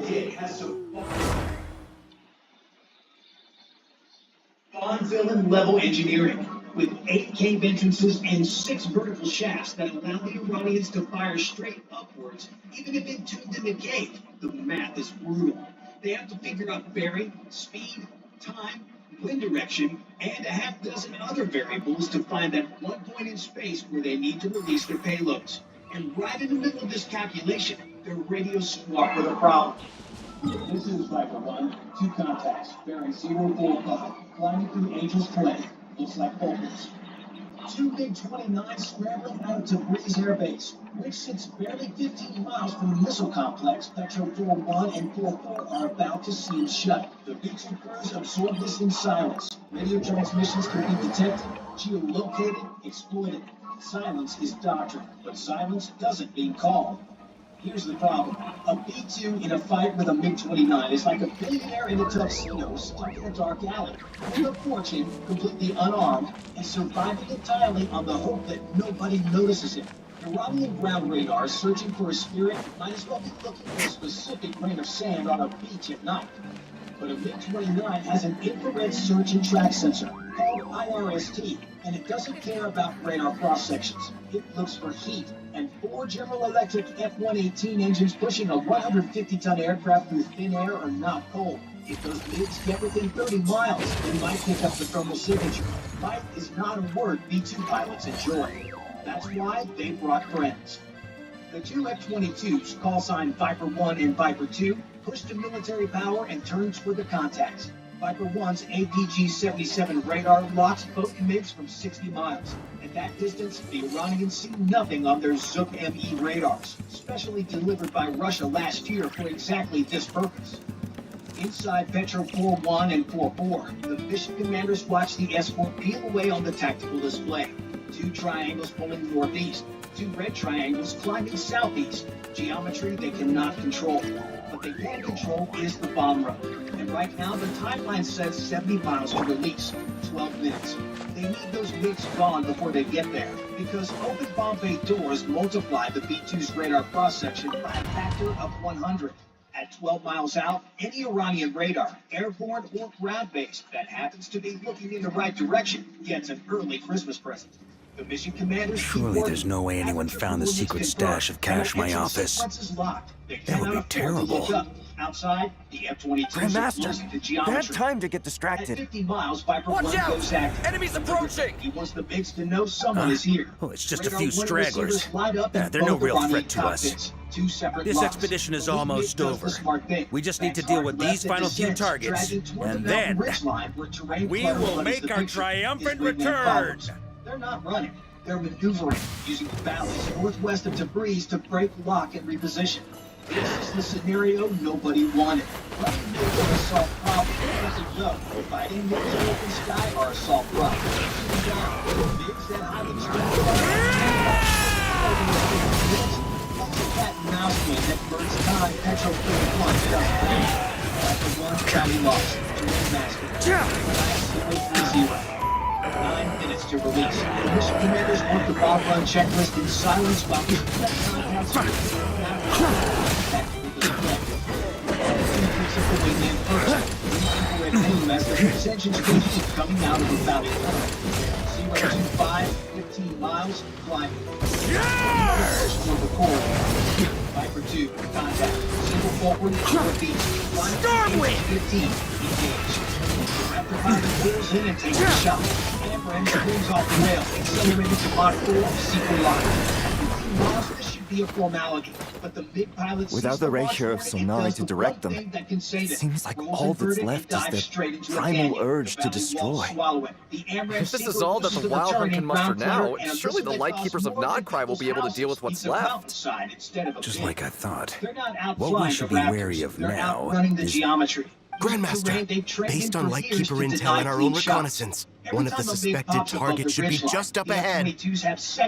It has some fun villain level engineering with 8 cave entrances and 6 vertical shafts that allow the Iranians to fire straight upwards, even if entombed in the cave. The math is brutal. They have to figure out bearing, speed, time, wind direction, and a half dozen other variables to find that one point in space where they need to release their payloads. And right in the middle of this calculation, their radios swap with a problem. This is Viper 1, 2 contacts, bearing 045, climbing through Angel's Clay. Looks like Vulcans. 2 MiG-29 scrambling out of Tabriz Air Base, which sits barely 15 miles from the missile complex. Petro 4-1 and 4-4 are about to seam shut. The B-2 crews absorb this in silence. Radio transmissions can be detected, geolocated, exploited. Silence is doctrine, but silence doesn't mean calm. Here's the problem. A B-2 in a fight with a MiG-29 is like a billionaire in a tuxedo stuck in a dark alley, with a fortune, completely unarmed, and surviving entirely on the hope that nobody notices him. Iranian ground radars searching for a spirit might as well be looking for a specific grain of sand on a beach at night. But a MiG-29 has an infrared search and track sensor called IRST, and it doesn't care about radar cross-sections. It looks for heat, and 4 General Electric F-118 engines pushing a 150-ton aircraft through thin air are not cold. If those MiGs get within 30 miles, they might pick up the thermal signature. Fight is not a word B-2 pilots enjoy. That's why they brought friends. The 2 F-22s, call sign Viper 1 and Viper 2, push to military power and turn toward the contacts. Viper 1's APG-77 radar locks both MiGs from 60 miles. At that distance, the Iranians see nothing on their Zuk ME radars, specially delivered by Russia last year for exactly this purpose. Inside Petro 4-1 and 4-4, the mission commanders watch the escort peel away on the tactical display. 2 triangles pulling northeast, 2 red triangles climbing southeast. Geometry they cannot control. What they can control is the bomb run. And right now, the timeline says 70 miles to release, 12 minutes. They need those MiGs gone before they get there, because open bomb bay doors multiply the B-2's radar cross-section by a factor of 100. At 12 miles out, any Iranian radar, airborne or ground-based, that happens to be looking in the right direction gets an early Christmas present. The mission commanders surely there's no way anyone found the secret stash of cash in my office. That would be terrible. Outside, the F-22 Grandmaster, bad time to get distracted. At 50 miles, Viper 1 goes active. Enemies approaching! He wants the MiGs to know someone is here. Oh, it's just a few stragglers. They're no real threat to us. This expedition is almost over. We just need to deal with these final few targets, and then we will make our triumphant return! They're not running. They're maneuvering, using the valleys northwest of Tabriz to break lock and reposition. This is the scenario nobody wanted. Running MiG is a solved problem. As it goes, fighting MiGs in the open sky are a solved problem. MiGs that highly trained That's a cat and mouse game that burns time. Petro 41 does Like the one County lost. Terrain master. Last 0-3-0. 9 minutes to release. The mission commanders want the bomb run checklist in silence while we prep contacts with the engines keep coming out of the valley. 025, 15 miles, climbing. Toward the corridor. Viper 2, contact. Single forward, northeast. Climbing 15, engaged. After Viper pulls in and takes a shot. Amber engine moves off the rail, accelerated to Mach 4, sequel line. 15 miles, this should be a formality, but the big pilots without the ratio of Sonari to direct them, it seems like all that's left is the primal urge to destroy. If this is all that the Wild Hunt can muster now, surely the Lightkeepers of Nodcry will be able to deal with what's left. Just like I thought. What we should be wary of now is... Grandmaster, based on Lightkeeper intel and our own reconnaissance, one of the suspected targets should be just up ahead.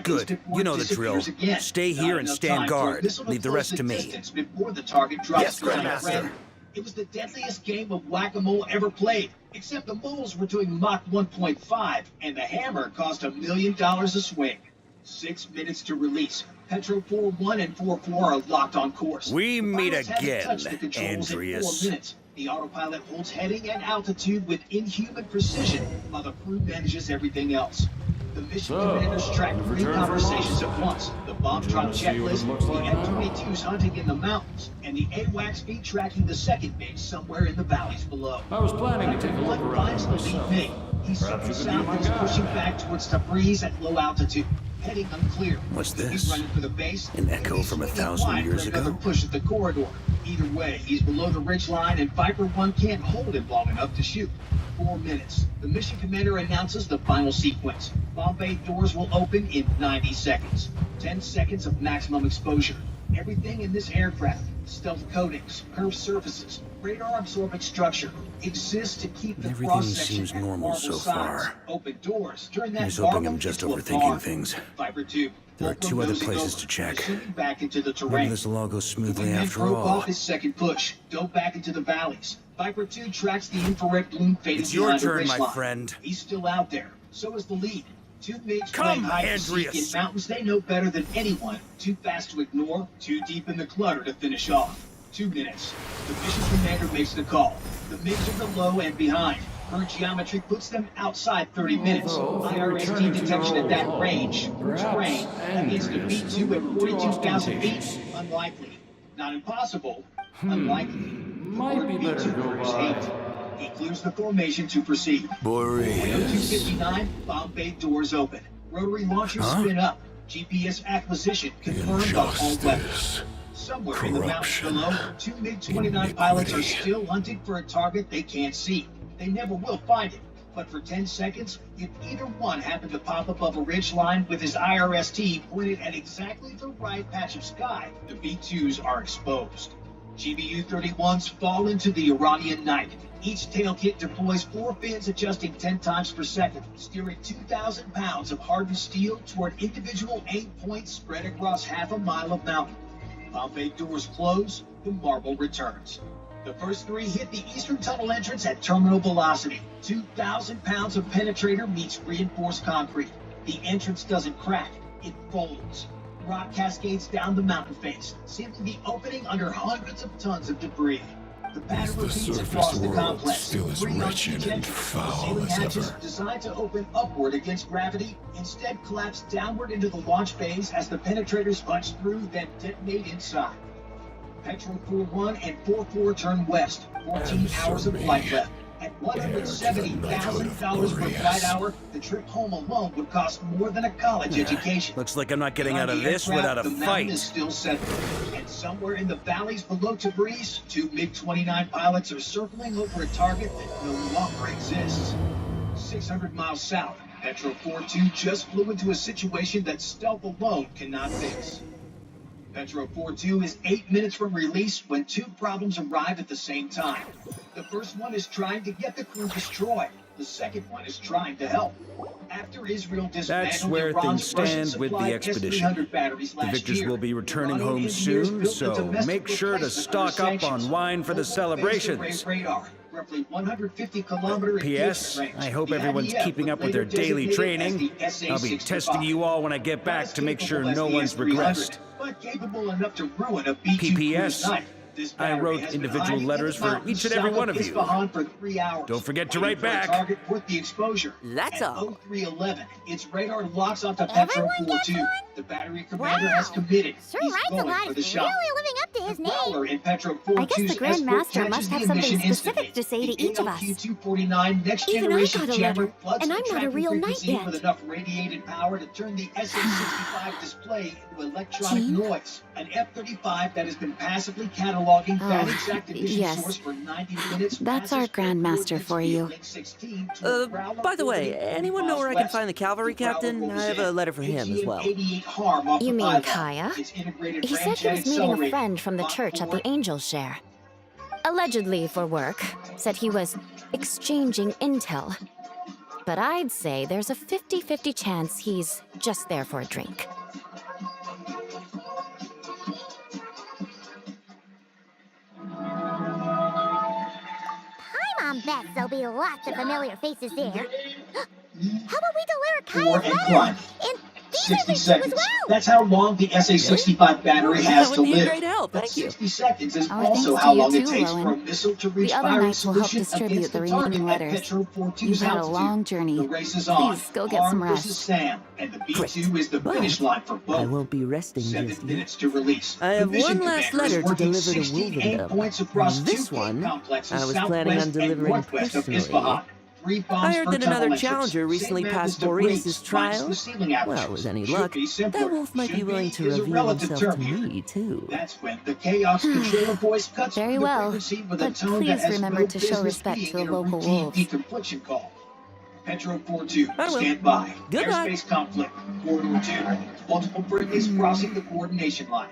Good. You know the drill. Stay here and stand guard. Leave the rest to me. Yes, Grandmaster. It was the deadliest game of whack-a-mole ever played, except the moles were doing Mach 1.5, and the hammer cost $1 million a swing. 6 minutes to release. Petro 4-1 and 4-4 are locked on course. We meet Pilots haven't again, touched the controls in 4 Andreas. minutes. The autopilot holds heading and altitude with inhuman precision, while the crew manages everything else. The mission commanders track 3 conversations at once: the bomb drop checklist, the M-22s hunting in the mountains, and the AWACS feed tracking the second base somewhere in the valleys below. I was planning to take a look around finds the lead mate. He's Perhaps circling you could be south my and is guide. pushing back towards Tabriz at low altitude. Heading unclear. What's He's this? running for the base. An echo from 1,000 years ago? Another push at the corridor. Either way, he's below the ridge line, and Viper 1 can't hold him long enough to shoot. 4 minutes. The mission commander announces the final sequence. Bomb bay doors will open in 90 seconds. 10 seconds of maximum exposure. Everything in this aircraft, stealth coatings, curved surfaces, radar-absorbent structure, exists to keep the Everything cross-section seems at normal marble so size. far. Open doors. Turn that Here's hoping marble I'm just into a overthinking bar. things. Viper 2. There are Fulcrum 2 other nosing places over, to check. proceeding back into the Maybe terrain. this will all go smoothly The after broke all. off his second push. Go back into the valleys. Viper 2 tracks the infrared bloom fading It's your behind the turn, my ridgeline. friend. He's still out there. So is the lead. 2 MiGs Come, playing hide and seek Andreas. in mountains they know better than anyone. Too fast to ignore, too deep in the clutter to finish off. 2 minutes. The mission commander makes the call. The MiGs are below and behind. Her geometry puts them outside 30 minutes. IRST detection at that range. Terrain against a B-2 at 42,000 feet. Unlikely. Not impossible. Unlikely. The Might word be better B-2 to go covers by. 8. He clears the formation to proceed. Boreas. 259, bomb bay doors open. Rotary launchers spin up. GPS acquisition confirmed on all weapons. Somewhere in the mountains below, 2 MiG-29 pilots are still hunting for a target they can't see. They never will find it. But for 10 seconds, if either one happened to pop above a ridge line with his IRST pointed at exactly the right patch of sky, the B-2s are exposed. GBU-31s fall into the Iranian night. Each tail kit deploys 4 fins adjusting 10 times per second, steering 2,000 pounds of hardened steel toward individual aim points spread across half a mile of mountain. Bomb bay doors close, the marble returns. The first 3 hit the eastern tunnel entrance at terminal velocity. 2,000 pounds of penetrator meets reinforced concrete. The entrance doesn't crack, it folds. Rock cascades down the mountain face, sealing the opening under hundreds of tons of debris. The pattern repeats across the complex. Still as Three wretched and uncontested foul ceiling as hatches ever. designed to open upward against gravity instead collapse downward into the launch bays as the penetrators punch through, then detonate inside. Petro 4-1 and 4-4 turn west. 14 hours of flight left. At $170,000 per flight hour, the trip home alone would cost more than a college education. Looks like I'm not getting out Behind of the this aircraft, without a the mountain fight. is still settling. And somewhere in the valleys below Tabriz, 2 MiG-29 pilots are circling over a target that no longer exists. 600 miles south, Petro 4-2 just flew into a situation that stealth alone cannot fix. Petro 4-2 is 8 minutes from release when 2 problems arrive at the same time. The first one is trying to get the crew destroyed. The second one is trying to help. After Israel dismantled That's where Iran's things stand with the Russian-supplied expedition. S-300 batteries The last victors year, will be returning Iranian home engineers soon, built a so domestic make sure to replacement stock under up on sanctions. wine for the Full celebrations. phased array radar, roughly 150-kilometer P.S. range. I hope The everyone's IDF keeping up with later their daily designated as training. the I'll be SA-65. testing you all when I get back to make sure Not as no capable one's as the S-300, regressed. but capable enough to ruin a B-2 PPS, cruise night. This I battery wrote has been individual hiding in letters the for mountains each and every south one of you. Isfahan for 3 hours. Don't forget to waiting write for a back. target worth the exposure. That's At all. 0311, its radar locks onto Petro Everyone gets 4-2. one? The battery commander Wow. has committed. Sure He's writes a going lot. for Is the shot. really living up to his The name. Prowler in Petro I guess the 4-2's Grand escort Master catches must the have something emission specific instantly. to say to The each of us. ALQ-249 next Even I generation got a jammer letter, floods and the I'm not a tracking real knight frequency yet. with enough radiated power to turn the SA-65 display into electronic Gene? noise. An F-35 that has been passively cataloging that Oh, exact emission yes. source for 90 minutes. That's our passes Grand through Master for you. Link 16 to a Prowler By the way, 40 anyone know where I can miles find the cavalry west. The Prowler captain? rolls I have in. a letter for him as well. AGM-88 harm off You the mean pylon. Kaya? Its integrated He said he ramjet was meeting a accelerator. friend from the Lot church at the 4. Angel Share. Allegedly for work. Said he was exchanging intel. But I'd say there's a 50-50 chance he's just there for a drink. Hi, Mom Beth. There'll be lots of familiar faces there. How about we deliver Four Kaya's and letter? climb. In 60 seconds. That's how long the SA-65 battery has That to would be a live. great help, But thank you. 60 seconds is Our also thanks how to you long it too, takes for a Rowan. missile to reach The other firing knights will help solution distribute against the the target remaining at letters. Petro 42's You've had a altitude. long journey. The race is on. Please go get some Arm versus rest. Sam, and the B2 is the But finish line for both. I won't be resting 7 just yet. minutes to release. I have The mission one last commander is letter to working deliver to 16 aim Wolvendom. points across This two gate one, complexes I was southwest planning on and delivering northwest of personally. Isfahan. 3 bombs I heard per that tunnel another entrance. challenger recently Same map passed as the breach, Boreas' minus trial. the ceiling apertures. Well, with any Should luck, be simpler. that wolf might be Should willing to is a reveal relative himself term to here. me, too. That's when the chaos controller voice cuts Very through the well, frequency with a but tone that please has remember no to show business respect being to the in a local routine wolves. deconfliction call. Petro 42, I will. stand by. Goodbye. Airspace conflict. Corridor 2. Multiple friendlies crossing the coordination line.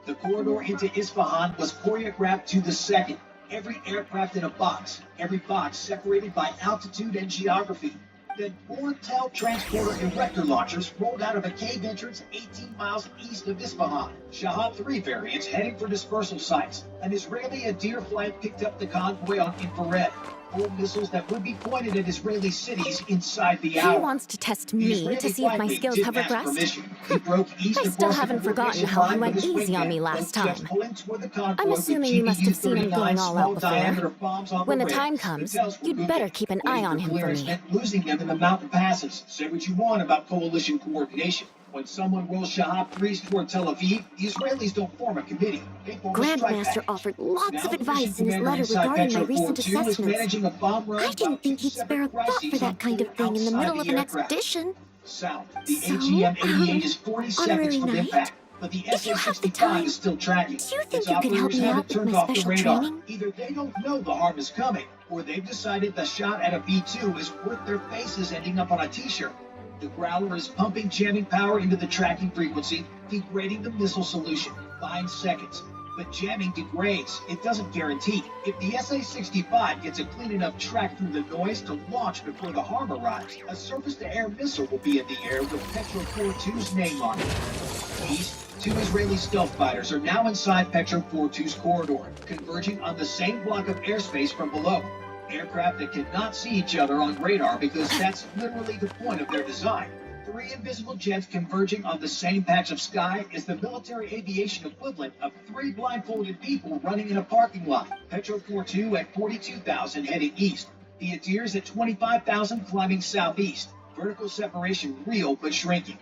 The corridor into Isfahan was choreographed to the second. Every aircraft in a box. Every box separated by altitude and geography. Then 4 TEL transporter erector launchers rolled out of a cave entrance 18 miles east of Isfahan. Shahab 3 variants heading for dispersal sites. An Israeli Adir flight picked up the convoy on infrared. 4 missiles that would be pointed at Israeli cities inside the He hour. wants to test The me Israeli to see if my flight lead skills didn't have ask regressed. permission. He broke east I still across the haven't forgotten coordination how he line went with his easy on wingman. me last Both jets time. pulling toward the convoy I'm with assuming you must have seen him going GBU-39 all small out before. diameter bombs on When the radar. time comes, tells were you'd good. better keep an eye Waiting on for him for clearance me. meant losing them in the mountain passes. Say what you want about coalition coordination. When someone rolls Shahab 3s toward Tel Aviv, the Israelis don't form a committee. They form a strike Grandmaster package. offered lots Now of the advice mission in his commander letter inside regarding my Petro recent 42 is assessments. managing a bomb run I while didn't think 2 he'd spare a separate thought for crises that kind of unfold thing in the outside middle of an aircraft. expedition. South, the So, AGM-88 is 40 seconds honorary from knight, impact, but the if you have the SA-65 time, is still tracking. do you think Its you could help operators me have out it with turned my off the special radar. training? Either they don't know the harm is coming, or they've decided the shot at a B-2 is worth their faces ending up on a t-shirt. The Growler is pumping jamming power into the tracking frequency, degrading the missile solution. 5 seconds. But jamming degrades. It doesn't guarantee. If the SA-65 gets a clean enough track through the noise to launch before the harm arrives, a surface-to-air missile will be in the air with Petro 42's name on it. East, 2 Israeli stealth fighters are now inside Petro 42's corridor, converging on the same block of airspace from below. Aircraft that cannot see each other on radar because that's literally the point of their design. 3 invisible jets converging on the same patch of sky is the military aviation equivalent of 3 blindfolded people running in a parking lot. Petro 42 at 42,000 heading east. The Adirs at 25,000 climbing southeast. Vertical separation real but shrinking.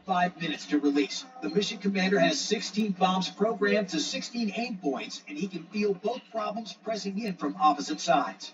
5 minutes to release. The mission commander has 16 bombs programmed to 16 aim points, and he can feel both problems pressing in from opposite sides.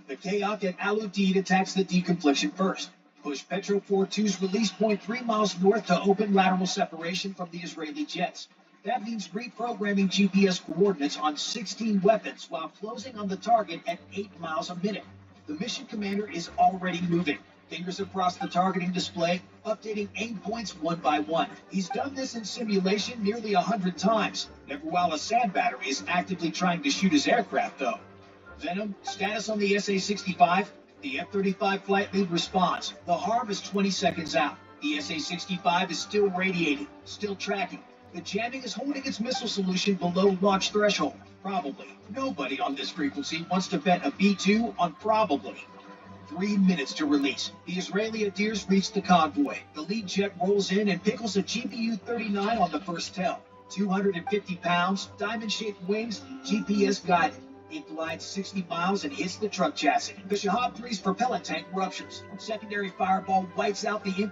The Kayak at Al-Udeid attacks the deconfliction first. Push Petro 42's release point 3 miles north to open lateral separation from the Israeli jets. That means reprogramming GPS coordinates on 16 weapons while closing on the target at 8 miles a minute. The mission commander is already moving. Fingers across the targeting display, updating aim points one by one. He's done this in simulation nearly 100 times, never while a sand battery is actively trying to shoot his aircraft, though. Venom, status on the SA-65? The F-35 flight lead responds. The harm is 20 seconds out. The SA-65 is still radiating, still tracking. The jamming is holding its missile solution below launch threshold. Probably. Nobody on this frequency wants to bet a B-2 on probably. 3 minutes to release. The Israeli Adirs reach the convoy. The lead jet rolls in and pickles a GBU-39 on the first TEL. 250 pounds, diamond-shaped wings, GPS guided. It glides 60 miles and hits the truck chassis. The Shahab 3's propellant tank ruptures. Secondary fireball wipes out the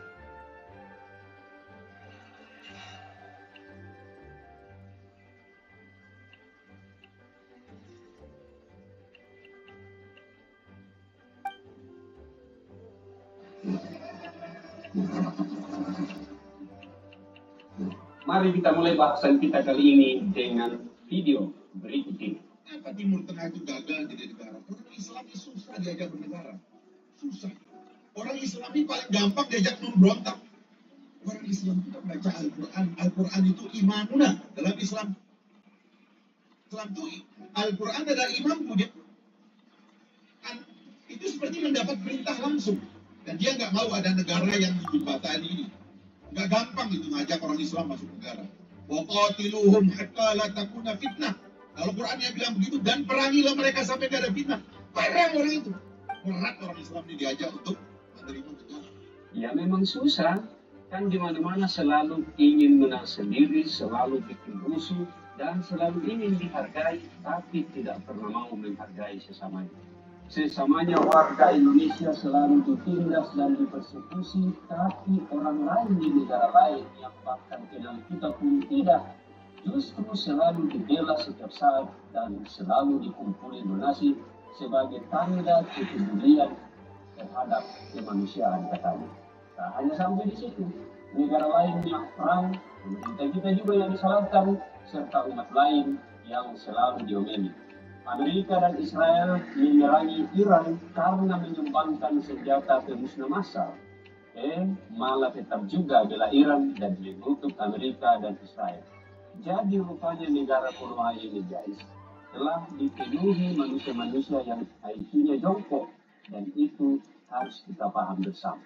Mari kita mulai bahasan kita kali ini dengan video berikut ini. Kenapa Timur Tengah itu gagal jadi negara? Orang Islam itu susah diajak bernegara. Susah. Orang Islam ini paling gampang diajak memberontak. Orang Islam itu baca Al-Quran. Al-Quran itu imamuna dalam Islam. Islam itu Al-Quran adalah imamku dia. Itu seperti mendapat perintah langsung. Dan dia nggak mau ada negara yang dijembatani ini. Nggak gampang itu ngajak orang Islam masuk negara. Waqatiluhum hatta la takuna fitnah. Kalau Qurannya bilang begitu, dan perangilah mereka sampai tidak ada fitnah. Perang orang itu. Berat orang Islam ini diajak untuk menerima negara. Ya memang susah, Kan di mana-mana selalu ingin menang sendiri, selalu bikin rusuh, dan selalu ingin dihargai, tapi tidak pernah mau menghargai sesamanya. Sesamanya warga Indonesia selalu ditindas dan dipersekusi, tapi orang lain di negara lain yang bahkan kenal kita pun tidak, justru selalu dibela setiap saat dan selalu dikumpuli donasi sebagai tanda kepedulian terhadap kemanusiaan katanya. Tak hanya sampai di situ, negara lain yang perang, pemerintah kita juga yang disalahkan, serta umat lain yang selalu diomeli. Amerika dan Israel menyerang Iran karena menyumbangkan senjata pemusnah massal. Malah tetap juga bela Iran dan mengutuk Amerika dan Israel. Jadi rupanya negara kolonial ini guys, telah dipenuhi manusia-manusia yang IQ-nya jongkok, dan itu harus kita paham bersama.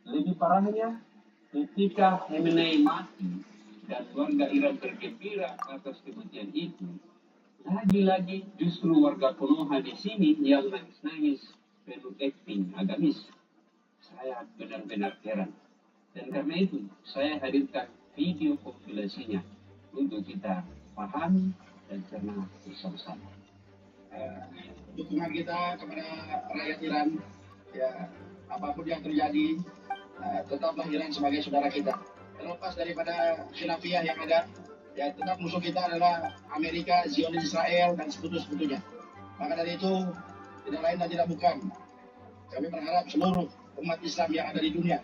Lebih parahnya, ketika Khamenei mati dan warga Iran bergembira atas kematian itu, lagi-lagi justru warga Konoha di sini yang nangis-nangis penuh acting agamis. Saya benar-benar heran. Dan karena itu, saya hadirkan video kompilasinya untuk kita pahami dan cerna bersama-sama. Dukungan kita kepada rakyat Iran, ya apapun yang terjadi, tetaplah Iran sebagai saudara kita. Terlepas daripada khilafiyah yang ada, ya tetap musuh kita adalah Amerika, Zionis Israel, dan sekutu-sekutunya. Maka dari itu, tidak lain dan tidak bukan, kami berharap seluruh umat Islam yang ada di dunia,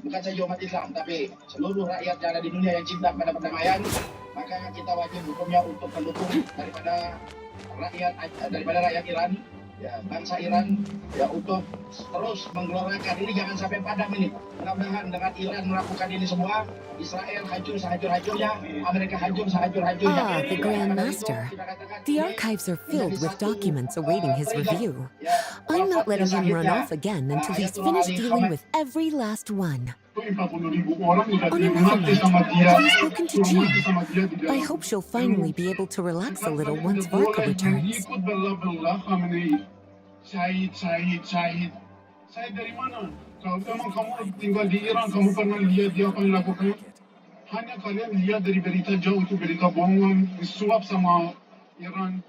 bukan saja umat Islam, tapi seluruh rakyat yang ada di dunia yang cinta pada perdamaian, maka kita wajib hukumnya untuk mendukung daripada rakyat Iran, ya bangsa Iran, ya untuk terus menggelorakan ini, jangan sampai padam ini. Mudah-mudahan dengan Iran melakukan ini semua, Israel hancur sehancur-hancurnya, Amerika hancur sehancur-hancurnya. Ah, the Grand Master. The archives are filled with documents awaiting his review. I'm not letting him run off again until he's finished dealing with every last one. On another note, have you spoken to Jean? I hope she'll finally be able to relax a little once Varka returns. Syahid dari mana? Kalau memang kamu tinggal di Iran, kamu pernah lihat dia apa yang lakukan? Hanya kalian lihat dari berita jauh itu berita bohongan, disuap sama Iran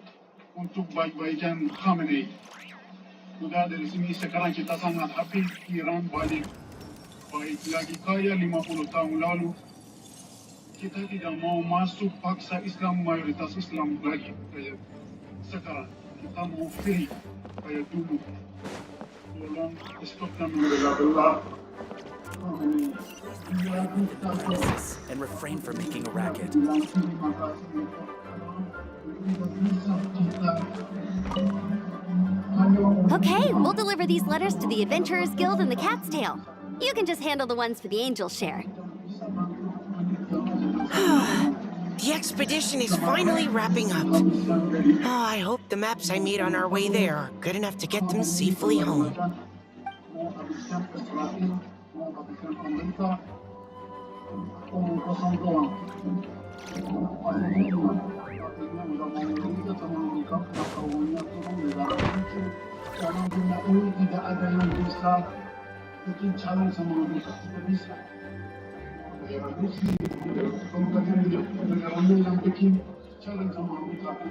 untuk baik-baikan Khamenei. Sudah dari sini sekarang kita sangat happy Iran balik baik lagi kaya 50 tahun lalu. Kita tidak mau masuk paksa Islam, mayoritas Islam lagi kayak sekarang. Kita mau free kayak dulu. Tolong stop dan membela-bela. And refrain from making a racket. Okay, we'll deliver these letters to the Adventurers Guild and the Cat's Tail. You can just handle the ones for the Angel share. The expedition is finally wrapping up. Oh, I hope the maps I made on our way there are good enough to get them safely home.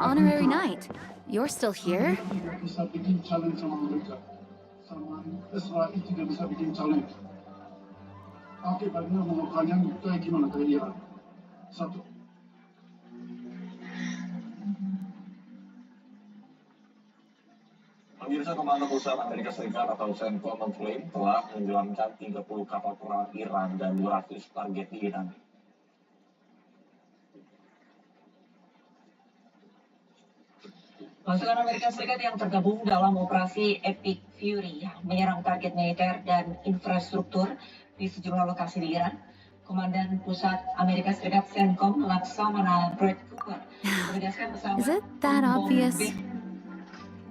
Honorary Knight, you're still here? Pemirsa, Komando Pusat Amerika Serikat atau CENTCOM mengklaim telah menenggelamkan 30 kapal perang Iran dan 200 target di Iran. Pasukan Amerika Serikat yang tergabung dalam operasi Epic Fury menyerang target militer dan infrastruktur di sejumlah lokasi di Iran. Komandan Pusat Amerika Serikat CENTCOM Laksamana Brett Cooper menegaskan pesawat Is it that obvious?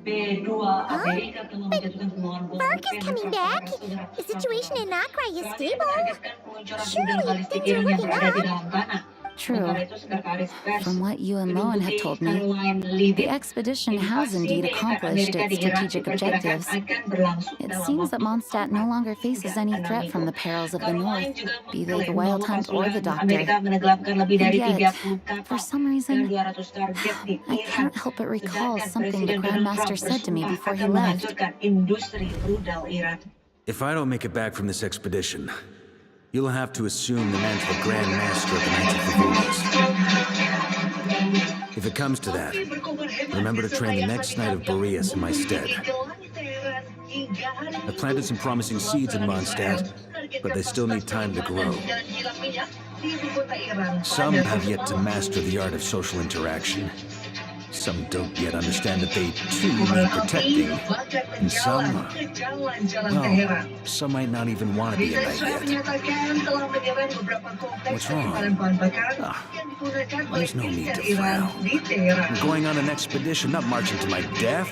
B2 Amerika telah menjatuhkan puluhan bom Vark is coming back. The situation in Accra is stable. Surely things are looking up. True. From what you and Lowen have told me, the expedition has indeed accomplished its strategic objectives. It seems that Mondstadt no longer faces any threat from the perils of the North, be they the Wild Hunt or the Doctor. And yet, for some reason, I can't help but recall something the Grandmaster said to me before he left. If I don't make it back from this expedition, you'll have to assume the mantle of Grand Master of the Knights of Favonius. If it comes to that, remember to train the next Knight of Boreas in my stead. I planted some promising seeds in Mondstadt, but they still need time to grow. Some have yet to master the art of social interaction. Some don't yet understand that they, too, need protecting. And some might not even want to be a knight yet. What's wrong? There's no need to frown. I'm going on an expedition, not marching to my death.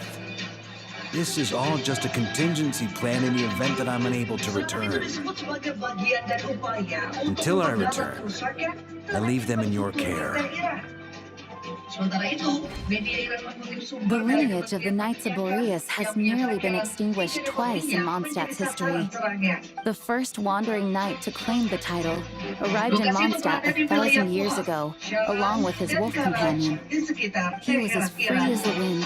This is all just a contingency plan in the event that I'm unable to return. Until I return, I leave them in your care. The lineage of the Knights of Boreas has nearly been extinguished twice in Mondstadt's history. The first wandering knight to claim the title arrived in Mondstadt 1,000 years ago, along with his wolf companion. He was as free as the wind.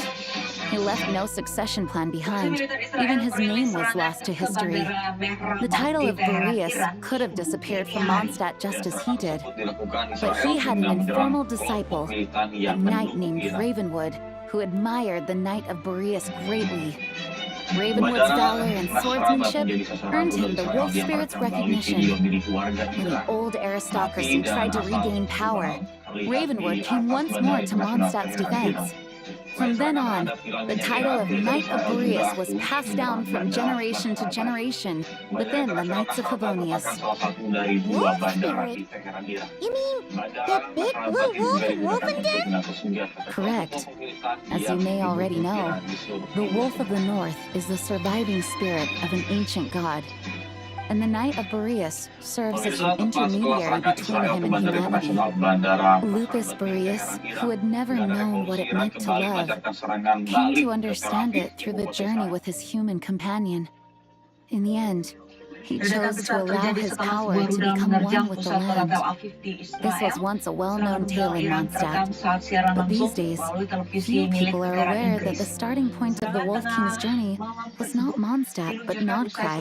He left no succession plan behind. Even his name was lost to history. The title of Boreas could have disappeared from Mondstadt just as he did. But he had an informal disciple, a knight named Ravenwood, who admired the Knight of Boreas greatly. Ravenwood's valor and swordsmanship earned him the wolf spirit's recognition. When the old aristocracy tried to regain power, Ravenwood came once more to Mondstadt's defense. From then on, the title of Knight of Boreas was passed down from generation to generation within the Knights of Favonius. Wolf spirit? You mean the big blue wolf in there? Correct. As you may already know, the Wolf of the North is the surviving spirit of an ancient god. And the Knight of Boreas serves as an intermediary between him and humanity. Lupus Boreas, who had never known what it meant to love, came to understand it through the journey with his human companion. In the end, he chose to allow his power to become one with the land. This was once a well-known tale in Mondstadt, but these days, few people are aware that the starting point of the Wolf King's journey was not Mondstadt, but Nordkrai.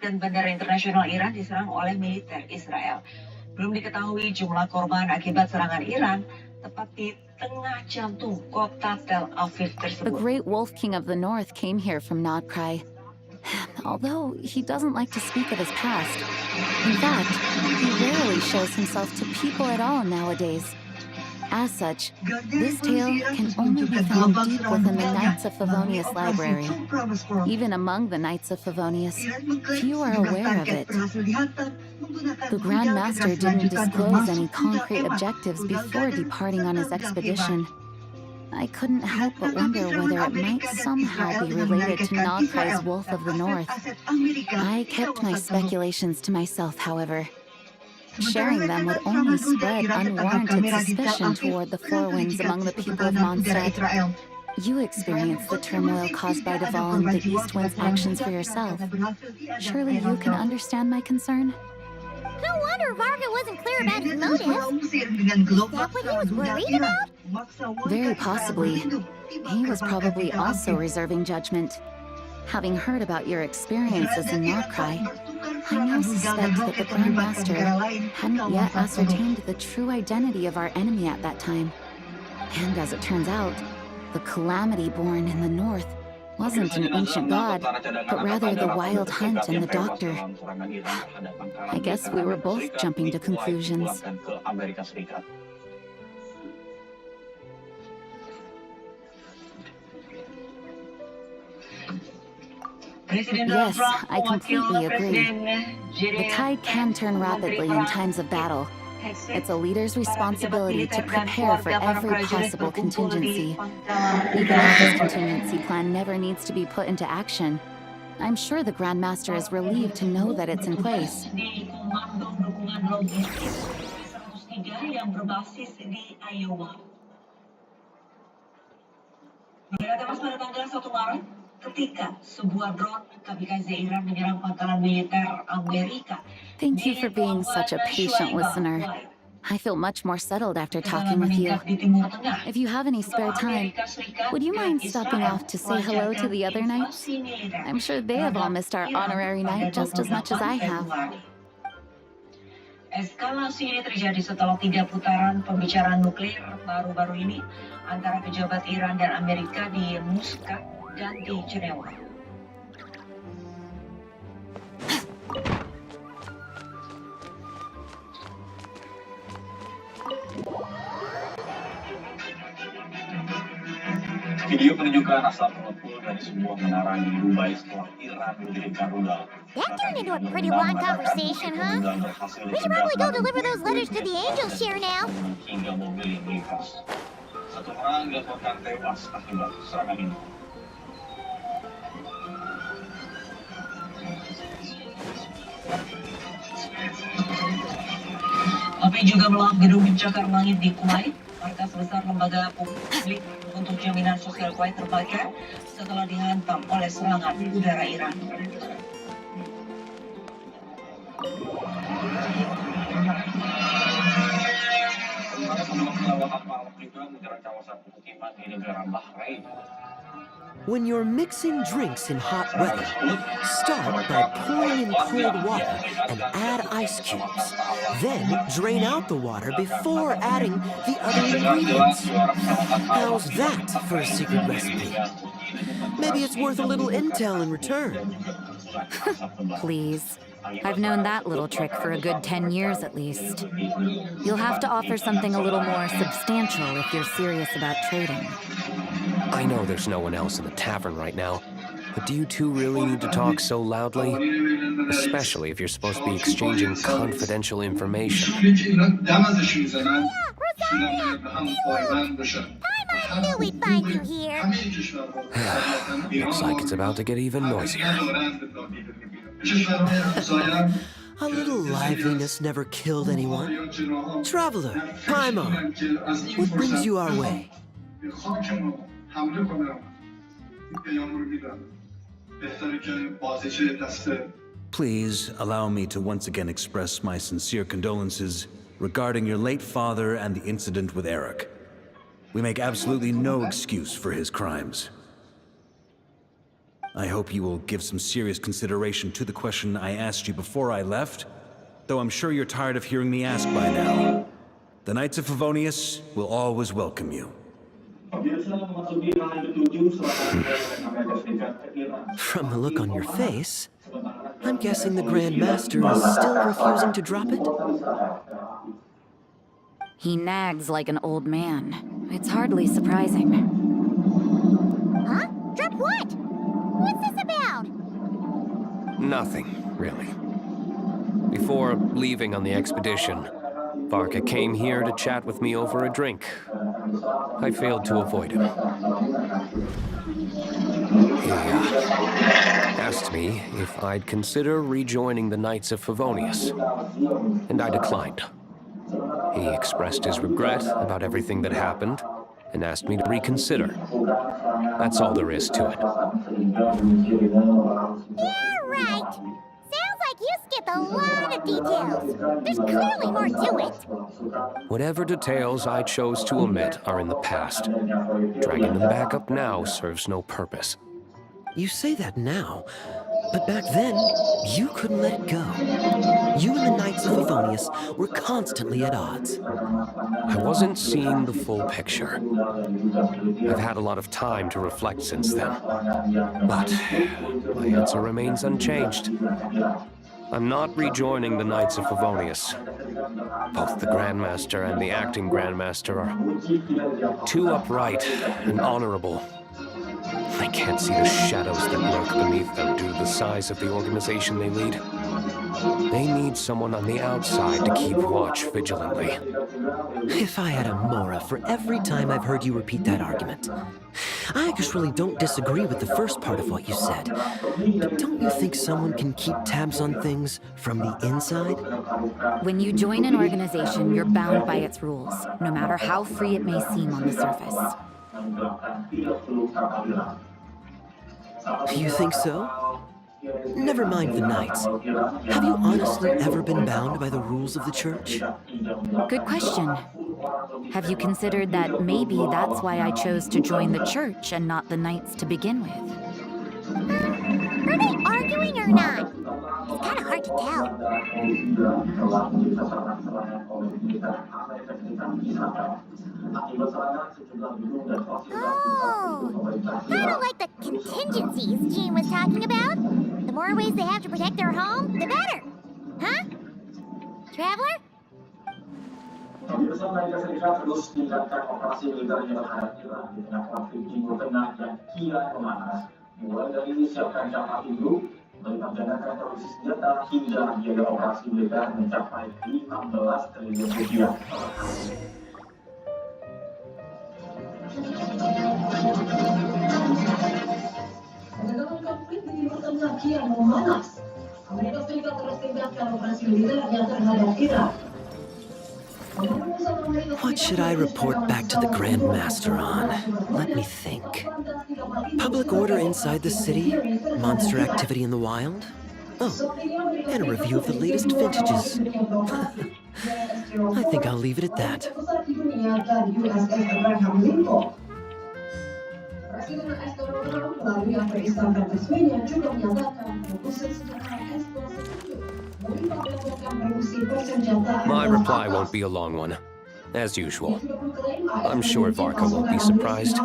Dan Bandara Internasional Iran diserang oleh militer Israel. Belum diketahui jumlah korban akibat serangan Iran tepat di tengah jantung kota Tel Aviv tersebut. The great Wolf King of the North came here from Nordkrai. Although he doesn't like to speak of his past. In fact, he rarely shows himself to people at all nowadays. As such, this tale can only be found deep within the Knights of Favonius library. Even among the Knights of Favonius, few are aware of it. The Grand Master didn't disclose any concrete objectives before departing on his expedition. I couldn't help but wonder whether it might somehow be related to Nordkrai's Wolf of the North. I kept my speculations to myself, however. Sharing them would only spread unwarranted suspicion toward the Four Winds among the people of Mondstadt. You experienced the turmoil caused by Deval and the East Wind's actions for yourself. Surely you can understand my concern? No wonder Varga wasn't clear about his motives. Is that what he was worried about? Very possibly. He was probably also reserving judgment. Having heard about your experiences in Nordkrai, I now suspect that the Grand Master hadn't yet ascertained the true identity of our enemy at that time. And as it turns out, the calamity born in the north wasn't an ancient god, but rather the Wild Hunt and the Doctor. I guess we were both jumping to conclusions. Yes, I completely agree. The tide can turn rapidly in times of battle. It's a leader's responsibility to prepare for every possible contingency. Even if this contingency plan never needs to be put into action, I'm sure the Grand Master is relieved to know that it's in place. ketiga yang berbasis di Iowa. Berita tewas pada tanggal 1 Maret ketika sebuah drone kamikaze Iran menyerang pangkalan militer Amerika. Thank you for being such a patient listener. I feel much more settled after talking with you. If you have any spare time, would you mind stopping off to say hello to the other knights? I'm sure they have all missed our honorary knight just as much as I have. Eskalasi ini terjadi setelah 3 putaran pembicaraan nuklir baru-baru ini antara pejabat Iran dan Amerika di Muscat dan di Jenewa. Video penunjukan asal pengepul dari sebuah menara di Dubai setelah Iran mendirikan rudal. That turned into a pretty long conversation, huh? We should probably go deliver those letters to the angel share now. Hingga mobil yang melintas. Satu orang dilaporkan tewas akibat serangan ini. Api juga melahap gedung pencakar langit di Kuwait. Markas besar lembaga publik untuk jaminan sosial Kuwait terbakar setelah dihantam oleh serangan udara Iran. When you're mixing drinks in hot weather, start by pouring in cold water and add ice cubes. Then drain out the water before adding the other ingredients. How's that for a secret recipe? Maybe it's worth a little intel in return. Please. I've known that little trick for a good 10 years at least. You'll have to offer something a little more substantial if you're serious about trading. I know there's no one else in the tavern right now, but do you two really need to talk so loudly? Especially if you're supposed to be exchanging confidential information. I knew we'd find you here. Looks like it's about to get even noisier. A little liveliness never killed anyone. Traveler, Paimon, what brings you our way? Please allow me to once again express my sincere condolences regarding your late father and the incident with Eric. We make absolutely no excuse for his crimes. I hope you will give some serious consideration to the question I asked you before I left, though I'm sure you're tired of hearing me ask by now. The Knights of Favonius will always welcome you. From the look on your face, I'm guessing the Grand Master is still refusing to drop it? He nags like an old man. It's hardly surprising. Huh? Drop what? What's this about? Nothing, really. Before leaving on the expedition, Varka came here to chat with me over a drink. I failed to avoid him. He asked me if I'd consider rejoining the Knights of Favonius, and I declined. He expressed his regret about everything that happened and asked me to reconsider. That's all there is to it. Yeah, right. Sounds like you skipped a lot of details. There's clearly more to it. Whatever details I chose to omit are in the past. Dragging them back up now serves no purpose. You say that now, but back then, you couldn't let it go. You and the Knights of Favonius were constantly at odds. I wasn't seeing the full picture. I've had a lot of time to reflect since then. But my answer remains unchanged. I'm not rejoining the Knights of Favonius. Both the Grandmaster and the acting Grandmaster are too upright and honorable. I can't see the shadows that lurk beneath them due to the size of the organization they lead. They need someone on the outside to keep watch vigilantly. If I had a Mora for every time I've heard you repeat that argument, I actually don't disagree with the first part of what you said. But don't you think someone can keep tabs on things from the inside? When you join an organization, you're bound by its rules, no matter how free it may seem on the surface. You think so? Never mind the Knights. Have you honestly ever been bound by the rules of the Church? Good question. Have you considered that maybe that's why I chose to join the Church and not the Knights to begin with? Are they arguing or not? It's kind of hard to tell. Oh, kind of like the contingencies Jean was talking about. The more ways they have to protect their home, the better. Huh? Traveler? Pemirsa Amerika Serikat terus meningkatkan operasi militernya terhadap Iran di tengah konflik Timur Tengah yang kian memanas. Mulai dari disiapkan jangka induk, melibatkan produksi senjata hingga biaya operasi militer mencapai 15 triliun rupiah. Dalam konflik di Timur Tengah kian memanas. Amerika Serikat terus tingkatkan operasi militernya terhadap Iran. What should I report back to the Grand Master on? Let me think. Public order inside the city? Monster activity in the wild? Oh, and a review of the latest vintages. I think I'll leave it at that. My reply won't be a long one, as usual. I'm sure Varka won't be surprised.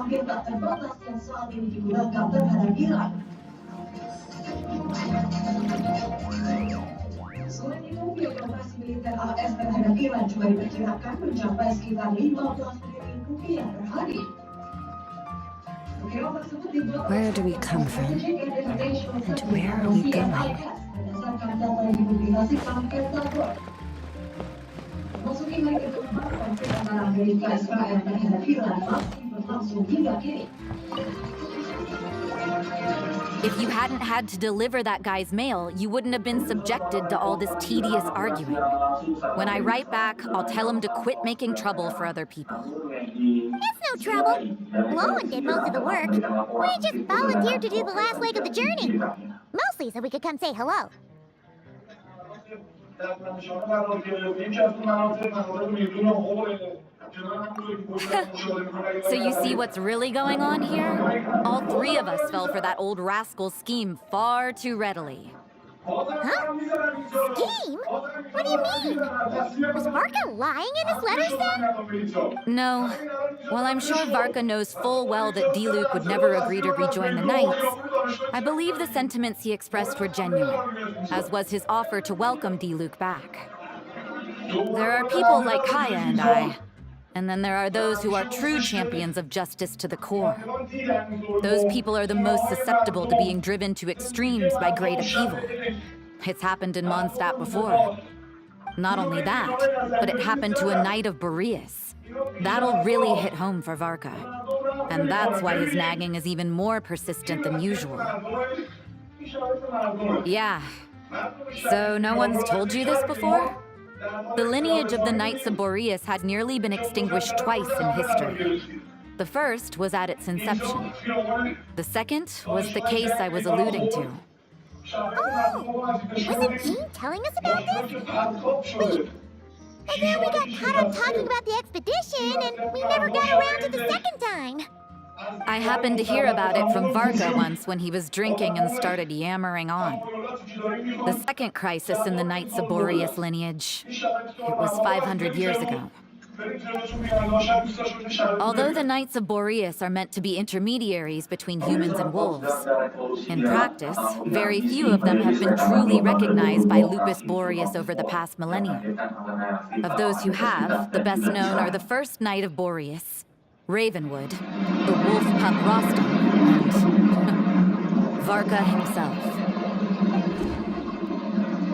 Selain itu, biaya operasi militer AS terhadap Iran juga diperkirakan mencapai sekitar 15 triliun rupiah per hari. Where do we come from? And where are we going? Berdasarkan data yang dipublikasikan Pentagon. Memasuki hari keempat, konflik antara Amerika Israel terhadap Iran masih berlangsung hingga kini. If you hadn't had to deliver that guy's mail, you wouldn't have been subjected to all this tedious arguing. When I write back, I'll tell him to quit making trouble for other people. It's no trouble. Lowen did most of the work. We just volunteered to do the last leg of the journey. Mostly so we could come say hello. So you see what's really going on here? All three of us fell for that old rascal's scheme far too readily. Huh? Scheme? What do you mean? Was Varka lying in his letters then? No. While I'm sure Varka knows full well that Diluc would never agree to rejoin the Knights, I believe the sentiments he expressed were genuine, as was his offer to welcome Diluc back. There are people like Kaya and I, and then there are those who are true champions of justice to the core. Those people are the most susceptible to being driven to extremes by great upheaval. It's happened in Mondstadt before. Not only that, but it happened to a Knight of Boreas. That'll really hit home for Varka. And that's why his nagging is even more persistent than usual. Yeah. So no one's told you this before? The lineage of the Knights of Boreas had nearly been extinguished twice in history. The first was at its inception. The second was the case I was alluding to. Oh! Wasn't Jean telling us about this? Wait. But then we got caught up talking about the expedition, and we never got around to the second time. I happened to hear about it from Varka once when he was drinking and started yammering on. The second crisis in the Knights of Boreas lineage. It was 500 years ago. Although the Knights of Boreas are meant to be intermediaries between humans and wolves, in practice, very few of them have been truly recognized by Lupus Boreas over the past millennium. Of those who have, the best known are the first Knight of Boreas, Ravenwood, the wolf pup Rostam, and Varka himself.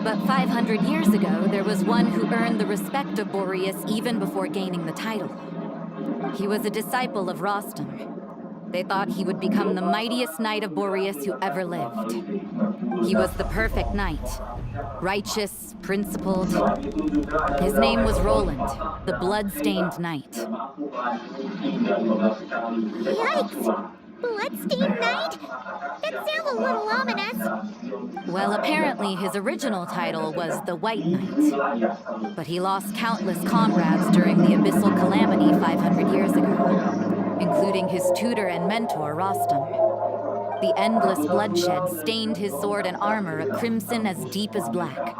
But 500 years ago, there was one who earned the respect of Boreas even before gaining the title. He was a disciple of Rostam, They thought he would become the mightiest knight of Boreas who ever lived. He was the perfect knight. Righteous, principled. His name was Roland, the blood-stained knight. Yikes! Bloodstained Knight? That sounds a little ominous. Well, apparently his original title was the White Knight. But he lost countless comrades during the Abyssal Calamity 500 years ago, including his tutor and mentor, Rostam. The endless bloodshed stained his sword and armor a crimson as deep as black,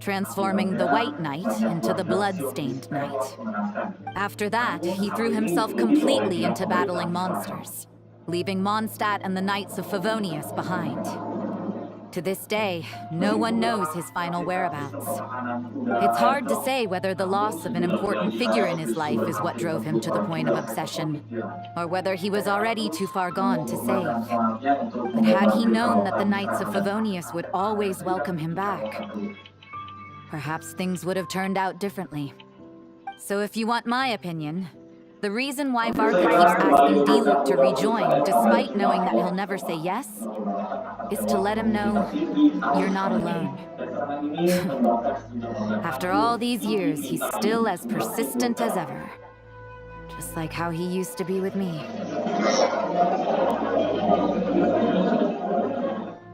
transforming the White Knight into the Blood-Stained Knight. After that, he threw himself completely into battling monsters, leaving Mondstadt and the Knights of Favonius behind. To this day, no one knows his final whereabouts. It's hard to say whether the loss of an important figure in his life is what drove him to the point of obsession, or whether he was already too far gone to save. But had he known that the Knights of Favonius would always welcome him back, perhaps things would have turned out differently. So if you want my opinion, the reason why Varka keeps asking Diluc to rejoin, despite knowing that he'll never say yes, is to let him know you're not alone. After all these years, he's still as persistent as ever. Just like how he used to be with me.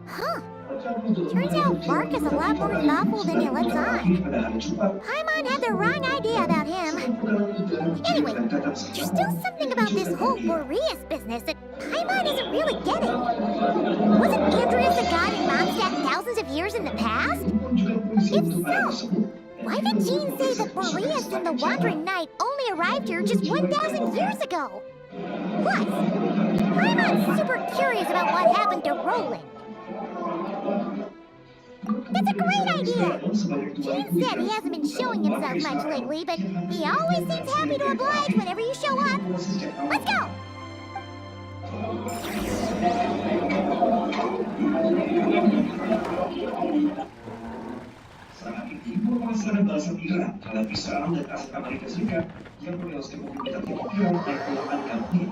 Huh. Turns out Varka's a lot more thoughtful than he lets on. Paimon had the wrong idea about him. Anyway, there's still something about this whole Boreas business that Paimon isn't really getting. Wasn't Andreas a god in Mondstadt thousands of years in the past? If so, why did Jean say that Boreas and the Wandering Knight only arrived here just 1,000 years ago? Plus, Paimon's super curious about what happened to Roland. That's a great idea! Jean said he hasn't been showing himself much lately, but he always seems happy to oblige whenever you show up. Let's go! Saat ini pemasaran bahasa Iran telah bisa dan asal Amerika Serikat yang menewaskan komunitas Iran dan puluhan kami.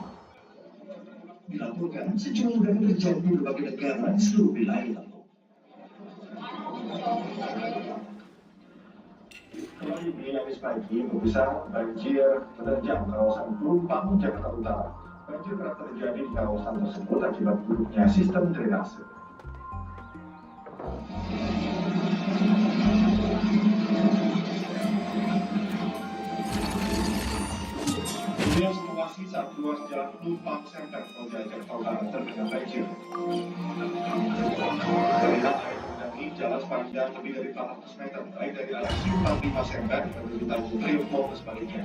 Dilaporkan sejumlah udara terjadi di berbagai negara di seluruh wilayah. Kali Kamis pagi, pemirsa, banjir menerjang kawasan Pelumpang, Jakarta Utara. Banjir kerap terjadi di kawasan tersebut akibat buruknya sistem drainase. Dunia situasi saat ruas jalan Pelumpang Center Polda Jakarta Utara tergenang banjir. Terlihat air mengenangi jalan sepanjang lebih dari 400 meter, baik dari arah Simpang 5 Center menuju Tanjung Priok maupun sebaliknya.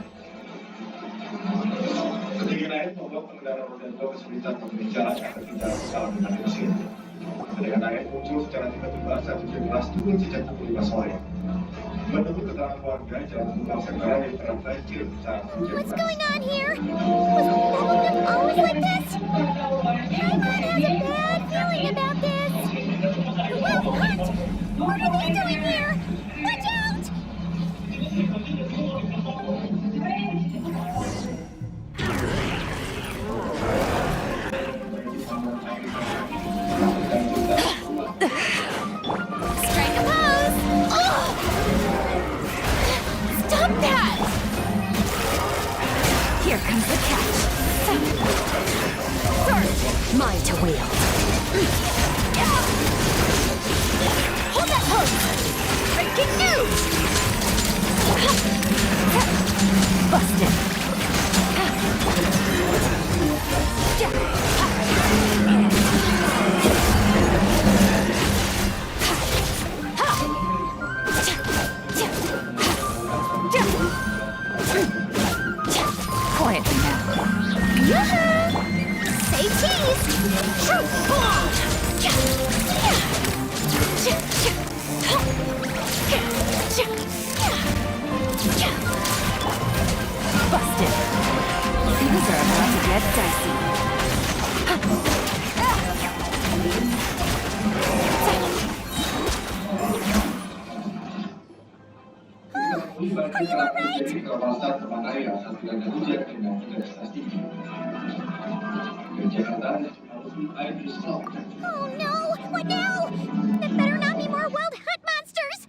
Ketinggian air membuat pengendara roda 2 kesulitan memilih jalan agar tidak salah dengan mesin. Ketinggian air muncul secara tiba-tiba saat hujan deras turun sejak pukul 5 sore. Menurut keterangan warga, jalan Pelumpang Center yang terendam banjir saat hujan deras. What's going on here? Was Pelumpang always like this? Paimon has a bad feeling about this. Whoa, Hunt! What are they doing here? Watch out! Strike a pose! Oh! Stop that! Here comes the catch. Mine to wield. Hold that pose! Breaking news! Busted. Quietly now. Yoo-hoo! Say cheese! Truth bomb! Busted. Things are about to get dicey. Are you alright? Kawasan Temanraya saat dilanda hujan dengan intensitas tinggi. Oh no! What now? There better not be more wild hunt monsters!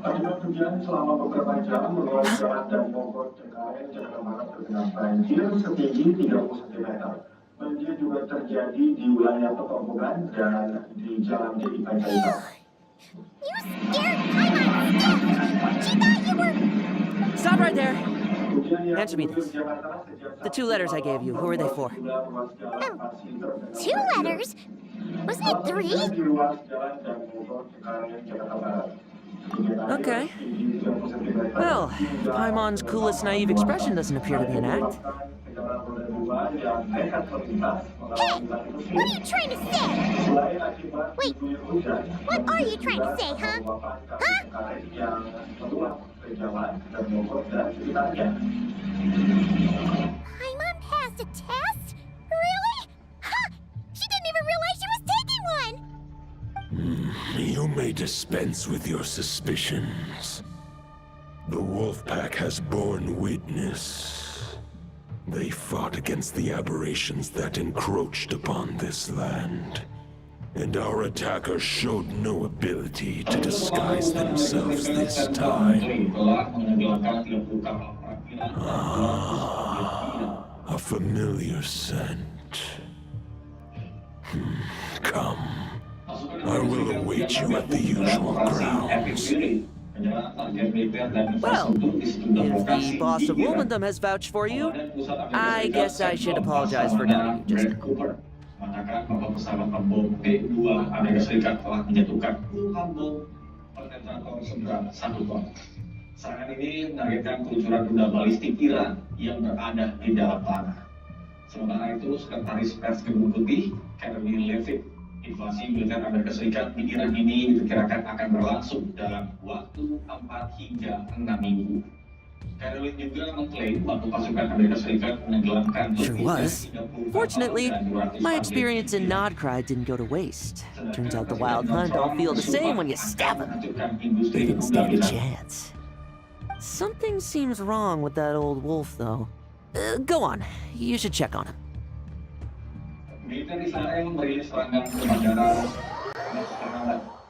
Akibat hujan selama beberapa jam, ruas jalan dari Bogor Cengkareng, Jakarta Barat tergenang banjir setinggi 30 cm. Banjir juga terjadi di wilayah Petombogan dan di Jalan Jadi Panjaitan. You scared Paimon stiff! She thought you were... Stop right there! Answer me this. The 2 letters I gave you, who are they for? 2 letters? Wasn't it 3? Okay. Well, Paimon's coolest naive expression doesn't appear to be an act. Hey! What are you trying to say? Wait, what are you trying to say, huh? Huh? Paimon passed a test? Really? Huh! She didn't even realize she was taking one! You may dispense with your suspicions. The Wolfpack has borne witness. They fought against the aberrations that encroached upon this land. And our attackers showed no ability to disguise themselves this time. A familiar scent. Come. I will await you at the usual grounds. Well, if the boss of Wolvendom has vouched for you, I guess I should apologize for doubting you just now. Mengatakan bahwa pesawat pembom B-2 Amerika Serikat telah menjatuhkan puluhan bom penetrator seberat 1 ton. Serangan ini menargetkan peluncuran rudal balistik Iran yang berada di dalam tanah. Sementara itu, Sekretaris Pers Gedung Putih, Caroline Leavitt, invasi militer Amerika Serikat di Iran ini diperkirakan akan berlangsung dalam waktu 4 hingga 6 minggu. Caroline juga mengklaim bahwa pasukan Amerika Serikat menenggelamkan Sure was. Fortunately, my experience in Nodcry didn't go to waste. Turns out the Wild Hunt all feel the same when you stab them. They didn't stand a chance. Something seems wrong with that old wolf, though. Go on. You should check on him. Militer Israel memberi serangan ke bandara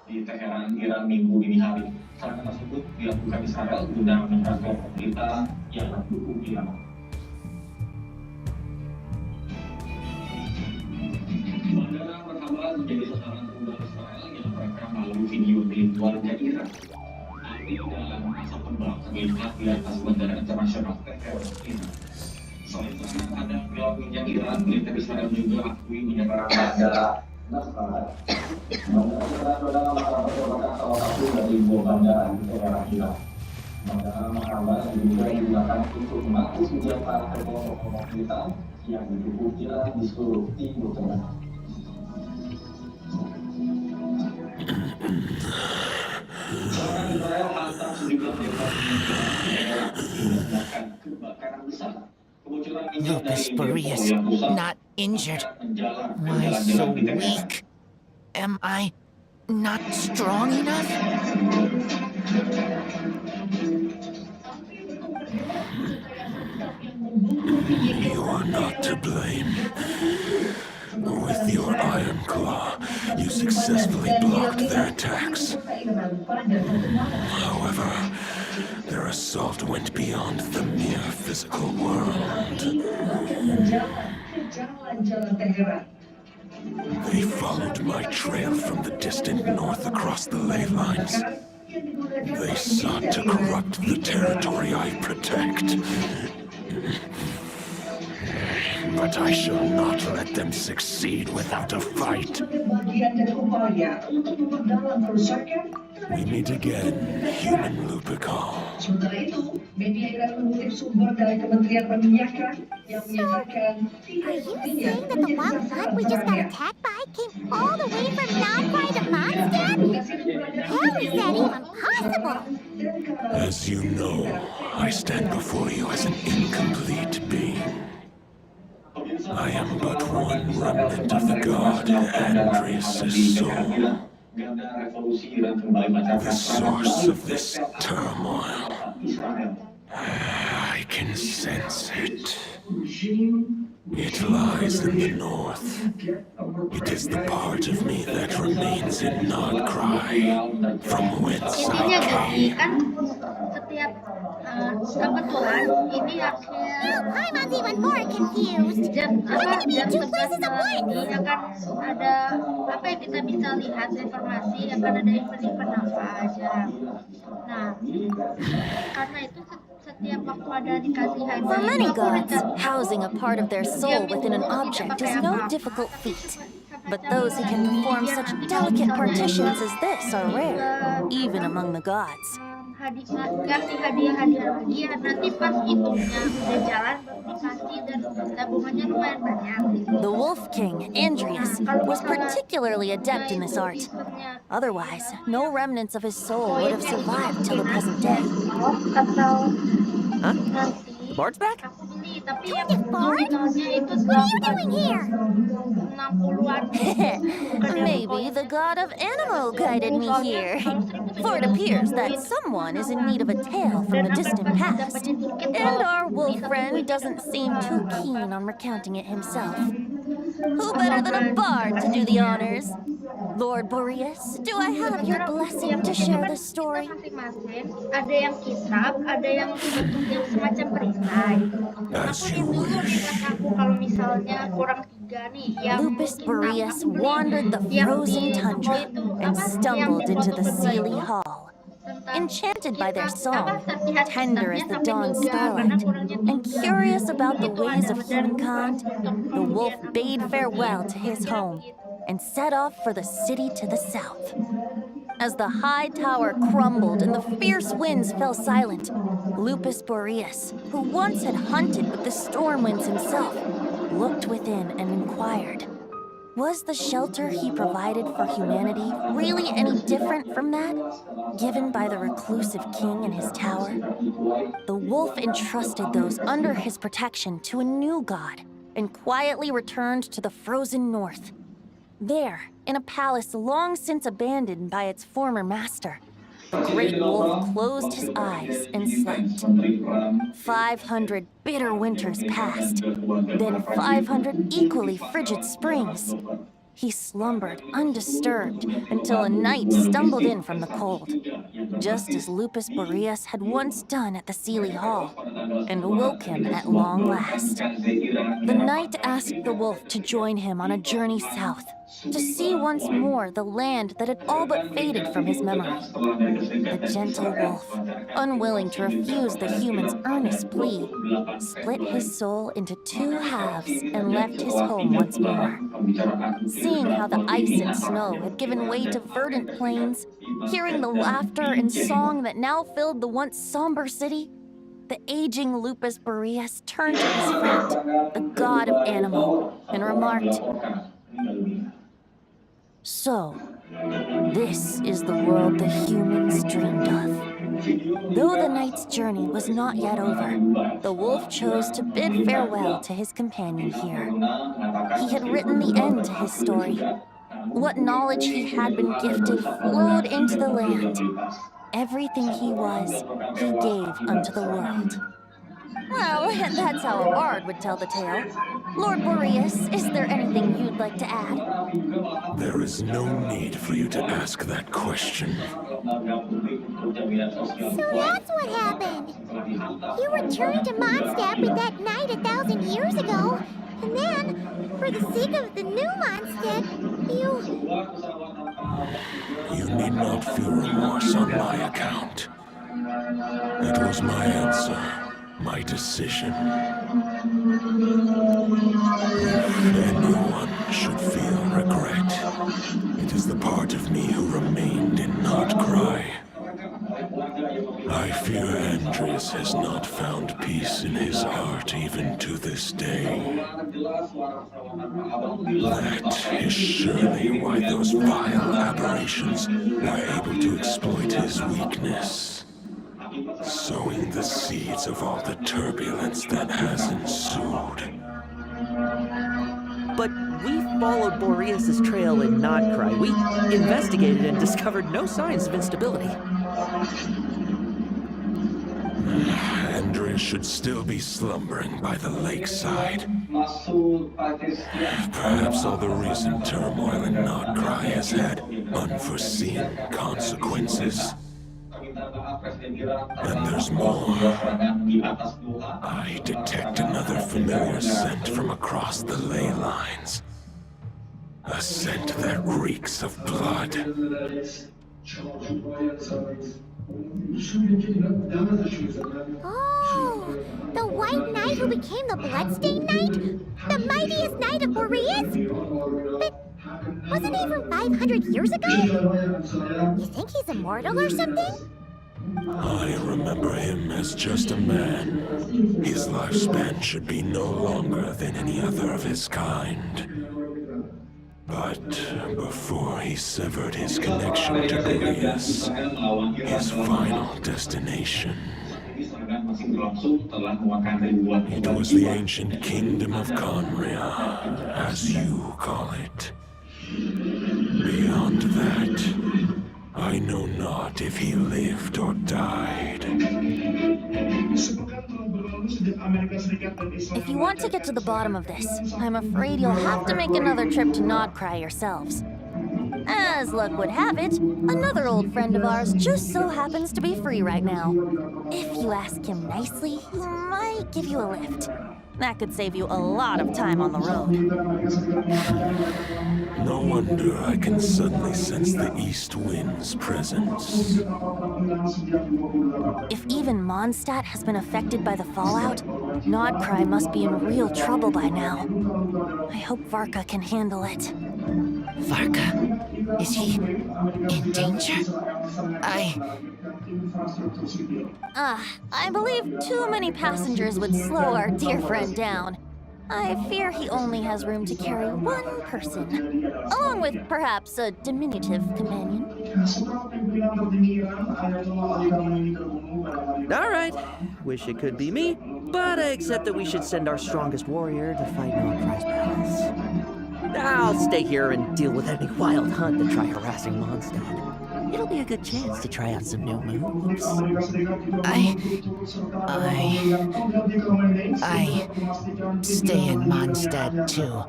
di Teheran, Iran minggu dini hari. Serangan tersebut dilakukan Israel guna menangkap pemerintah yang mendukung Iran. Bandara pertama menjadi sasaran rudal Israel yang merekam melalui video milik warga Iran. Api dalam asap tebal terlihat di atas bandara internasional Teheran, Iran. Selain serangan ada pilot minyak Iran, militer Israel juga akui menyerang bandara Nasrallah. Bandara internasional Nasrallah merupakan salah satu dari 2 bandara di daerah Iran. Bandara Nasrallah juga digunakan untuk mengangkut senjata kelompok militan yang didukung Iran di seluruh Timur Tengah. Serangan Israel hantam sejumlah desa menyebabkan kebakaran besar. Lupus Boreas, not injured. Why so weak? Am I not strong enough? You are not to blame. With your Iron Claw, you successfully blocked their attacks. However, their assault went beyond the mere physical world. They followed my trail from the distant north across the ley lines. They sought to corrupt the territory I protect. But I shall not let them succeed without a fight. We meet again, human Lupical. Sementara itu, media Iran mengutip sumber dari Kementerian Perminyakan yang menyatakan Are you saying that the wild hunt we just got attacked by came all the way from Nodcry to Mondstadt? How is that even possible? As you know, I stand before you as an incomplete being. I am but one remnant of the god Andreas' soul. The source of this turmoil. I can sense it. It lies in the north. It is the part of me that remains in Nodcry, from whence I Intinya gini came. kan setiap kebetulan ini akhir Paimon's even more confused. Jam two places at malam ini akan ada apa yang kita bisa lihat informasi akan ada event-event apa aja. Nah, karena itu setiap waktu ada dikasih hadiah. For many gods, housing a part of their soul within an object is no difficult feat. But those who can perform such delicate partitions as this are rare, even among the gods. Kasih hadiah-hadiah lagi, nanti pas hitungnya udah jalan dikasih dan tabungannya lumayan banyak. The Wolf King, Andreas, was particularly adept in this art. Otherwise, no remnants of his soul would have survived till the present day. Huh? The bard's back? Bard? What are you doing here? Maybe the god of Animo guided me here. For it appears that someone is in need of a tale from the distant past. And our wolf friend doesn't seem too keen on recounting it himself. Who better than a bard to do the honors? Lord Boreas, do I have your blessing to share this story? Ada yang kitab, ada yang bentuk yang semacam perisai. Aku kalau misalnya kurang tiga nih yang Lupus Boreas wandered the frozen tundra and stumbled into the Sealy Hall. Enchanted by their song, tender as the dawn starlight, and curious about the ways of humankind, the wolf bade farewell to his home and set off for the city to the south. As the high tower crumbled and the fierce winds fell silent, Lupus Boreas, who once had hunted with the storm winds himself, looked within and inquired, was the shelter he provided for humanity really any different from that given by the reclusive king in his tower? The wolf entrusted those under his protection to a new god and quietly returned to the frozen north. There, in a palace long since abandoned by its former master, the great wolf closed his eyes and slept. 500 bitter winters passed, then 500 equally frigid springs. He slumbered undisturbed until a night stumbled in from the cold, just as Lupus Boreas had once done at the Sealy Hall, and woke him at long last. The night asked the wolf to join him on a journey south, to see once more the land that had all but faded from his memory. The gentle wolf, unwilling to refuse the human's earnest plea, split his soul into two halves and left his home once more. Seeing how the ice and snow had given way to verdant plains, hearing the laughter and song that now filled the once somber city, the aging Lupus Boreas turned to his friend, the god of Animo, and remarked, "So, this is the world the humans dreamed of." Though the night's journey was not yet over, the wolf chose to bid farewell to his companion here. He had written the end to his story. What knowledge he had been gifted flowed into the land. Everything he was, he gave unto the world. Well, that's how a bard would tell the tale. Lord Boreas, is there anything you'd like to add? There is no need for you to ask that question. So that's what happened. You returned to Mondstadt with that night 1,000 years ago, and then, for the sake of the new Mondstadt, You need not feel remorse on my account. It was my answer, my decision. If anyone should feel regret, it is the part of me who remained in Nodcry. I fear Andreas has not found peace in his heart even to this day. That is surely why those vile aberrations were able to exploit his weakness, sowing the seeds of all the turbulence that has ensued. But we followed Boreas' trail in Nodcry. We investigated and discovered no signs of instability. warriors should still be slumbering by the lakeside. Perhaps all the recent turmoil in Notcry has had unforeseen consequences. And there's more. I detect another familiar scent from across the ley lines. A scent that reeks of blood. Oh, the White Knight who became the Bloodstained Knight? The mightiest knight of Boreas? But wasn't he from 500 years ago? You think he's immortal or something? I remember him as just a man. His lifespan should be no longer than any other of his kind. But before he severed his connection to Boreas, his final destination, it was the ancient kingdom of Conria, as you call it. Beyond that, I know not if he lived or died. If you want to get to the bottom of this, I'm afraid you'll have to make another trip to Nodcry yourselves. As luck would have it, another old friend of ours just so happens to be free right now. If you ask him nicely, he might give you a lift. That could save you a lot of time on the road. No wonder I can suddenly sense the east wind's presence. If even Mondstadt has been affected by the fallout, Nodcry must be in real trouble by now. I hope Varka can handle it. Varka? Is he in danger? I believe too many passengers would slow our dear friend down. I fear he only has room to carry one person, along with perhaps a diminutive companion. Alright, wish it could be me, but I accept that we should send our strongest warrior to fight Nodcry's battles. I'll stay here and deal with any wild hunt to try harassing Mondstadt. It'll be a good chance to try out some new moves. I stay in Mondstadt too.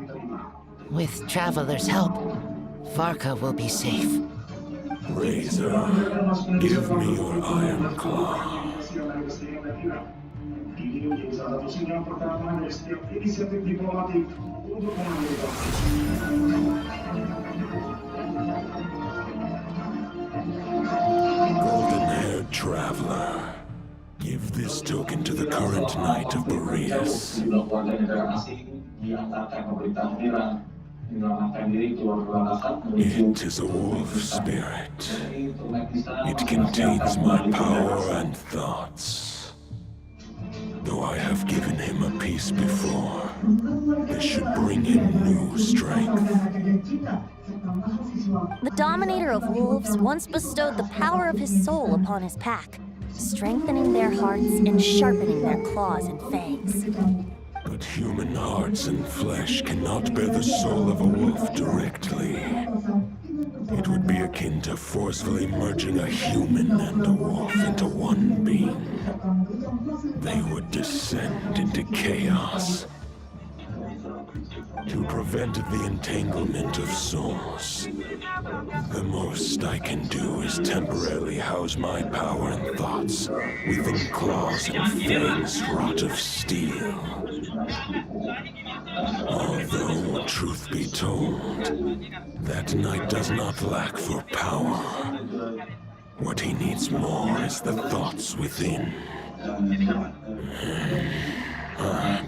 With Traveler's help, Varka will be safe. Razor, give me your iron claw. Golden-haired traveler, give this token to the current knight of Boreas. It is a wolf spirit. It contains my power and thoughts. Though I have given him a piece before, this should bring him new strength. The Dominator of Wolves once bestowed the power of his soul upon his pack, strengthening their hearts and sharpening their claws and fangs. But human hearts and flesh cannot bear the soul of a wolf directly. It would be akin to forcefully merging a human and a wolf into one being. They would descend into chaos. To prevent the entanglement of souls, the most I can do is temporarily house my power and thoughts within claws and fangs wrought of steel. Although, truth be told, that knight does not lack for power. What he needs more is the thoughts within.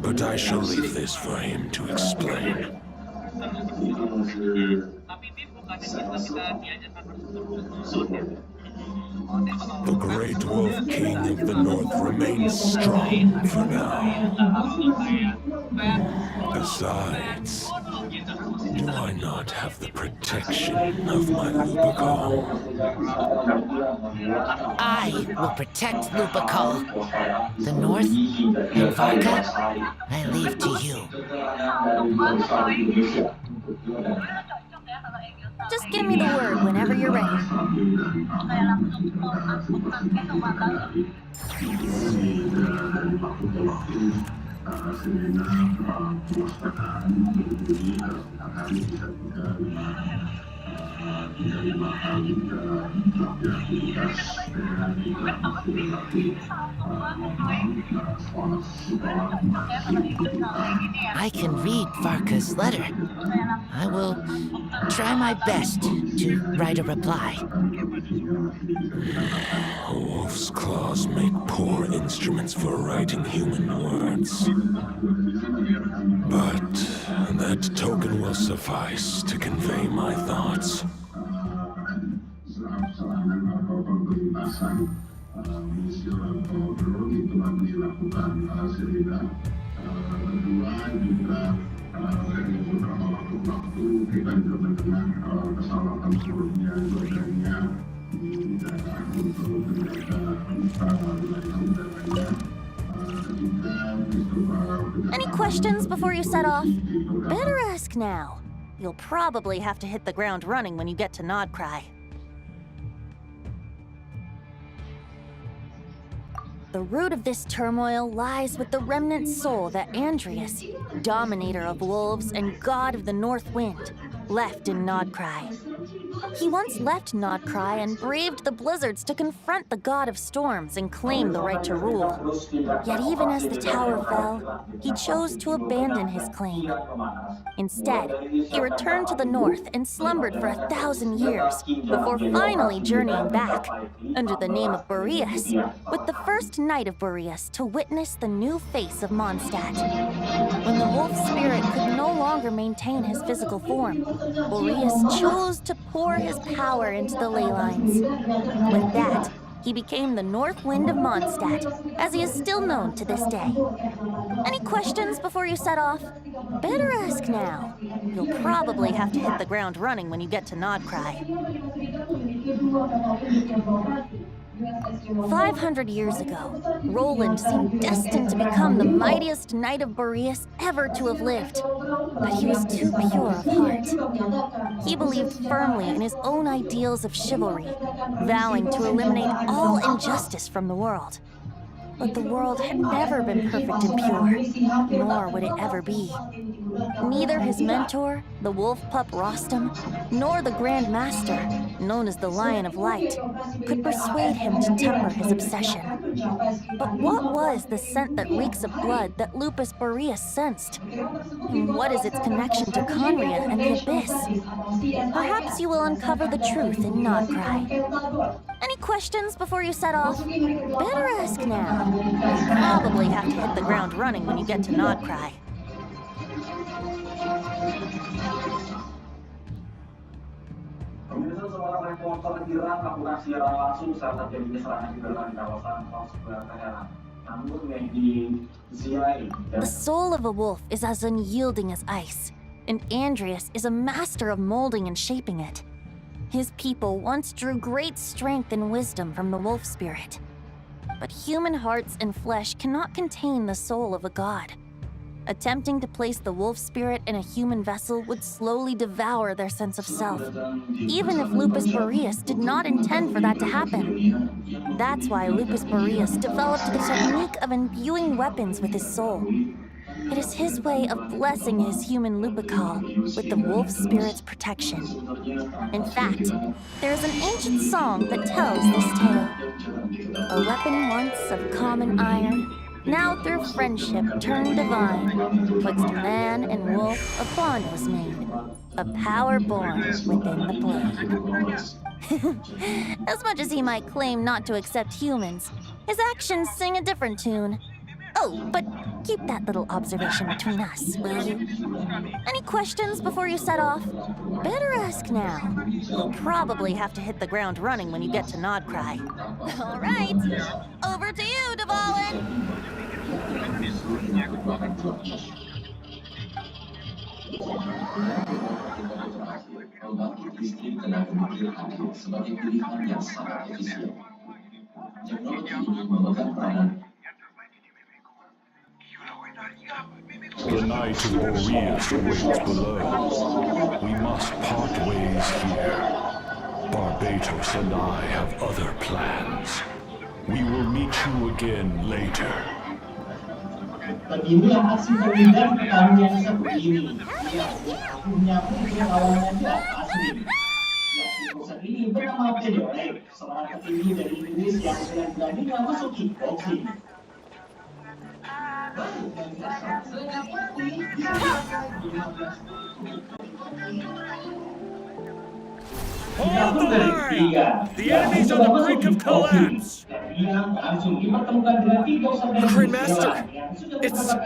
But I shall leave this for him to explain. The Great Wolf King of the North remains strong for now. Besides, do I not have the protection of my Lupacol? I will protect Lupacol. The North and Varka, I leave to you. Just give me the word whenever you're ready. I can read Varka's letter. I will try my best to write a reply. Wolf's claws make poor instruments for writing human words. But that token will suffice to convey my thoughts. Any questions before you set off? Better ask now. You'll probably have to hit the ground running when you get to Nodcry. The root of this turmoil lies with the remnant soul that Andreas, dominator of wolves and god of the North Wind, left in Nodcry. He once left Nodcry and braved the blizzards to confront the god of storms and claim the right to rule. Yet even as the tower fell, he chose to abandon his claim. Instead, he returned to the north and slumbered for 1,000 years before finally journeying back, under the name of Boreas, with the first knight of Boreas to witness the new face of Mondstadt. When the wolf spirit could no longer maintain his physical form, Boreas chose to pour his power into the ley lines. With that, he became the North Wind of Mondstadt, as he is still known to this day. Any questions before you set off? Better ask now. You'll probably have to hit the ground running when you get to Nodcry. 500 years ago, Roland seemed destined to become the mightiest knight of Boreas ever to have lived. But he was too pure of heart. He believed firmly in his own ideals of chivalry, vowing to eliminate all injustice from the world. But the world had never been perfect and pure, nor would it ever be. Neither his mentor, the wolf pup Rostam, nor the Grand Master, known as the Lion of Light, could persuade him to temper his obsession. But what was the scent that reeks of blood that Lupus Boreas sensed? And what is its connection to Conria and the Abyss? Perhaps you will uncover the truth in Nodcry. Any questions before you set off? Better ask now. You'll probably have to hit the ground running when you get to Nodcry. Pemirsa, seorang reporter Iran melakukan siaran langsung saat terjadinya serangan di kawasan Tehran. Namun Mehdi Ziai. The soul of a wolf is as unyielding as ice, and Andreas is a master of molding and shaping it. His people once drew great strength and wisdom from the wolf spirit. But human hearts and flesh cannot contain the soul of a god. Attempting to place the wolf spirit in a human vessel would slowly devour their sense of self, even if Lupus Boreas did not intend for that to happen. That's why Lupus Boreas developed the technique of imbuing weapons with his soul. It is his way of blessing his human Lupical with the wolf spirit's protection. In fact, there is an ancient song that tells this tale. A weapon once of common iron, now through friendship turned divine. Twixt man and wolf a bond was made, a power born within the blood. As much as he might claim not to accept humans, his actions sing a different tune. Oh, but keep that little observation between us, will you? Any questions before you set off? Better ask now. You'll probably have to hit the ground running when you get to Nodcry. All right, over to you, Dvalin. The Knight of Boreas waits below. We must part ways stays here. Barbatos and I have other plans. We will meet you again later. Beginilah aksi terlibat pertarungan seperti ini. Ia punya fungsi lawannya tidak asli. Pusat ini bernama Theodore, seorang petinju dari Inggris yang dengan beraninya masuk kickboxing. Hold the line! The enemy's on the brink of collapse! Grandmaster! It's...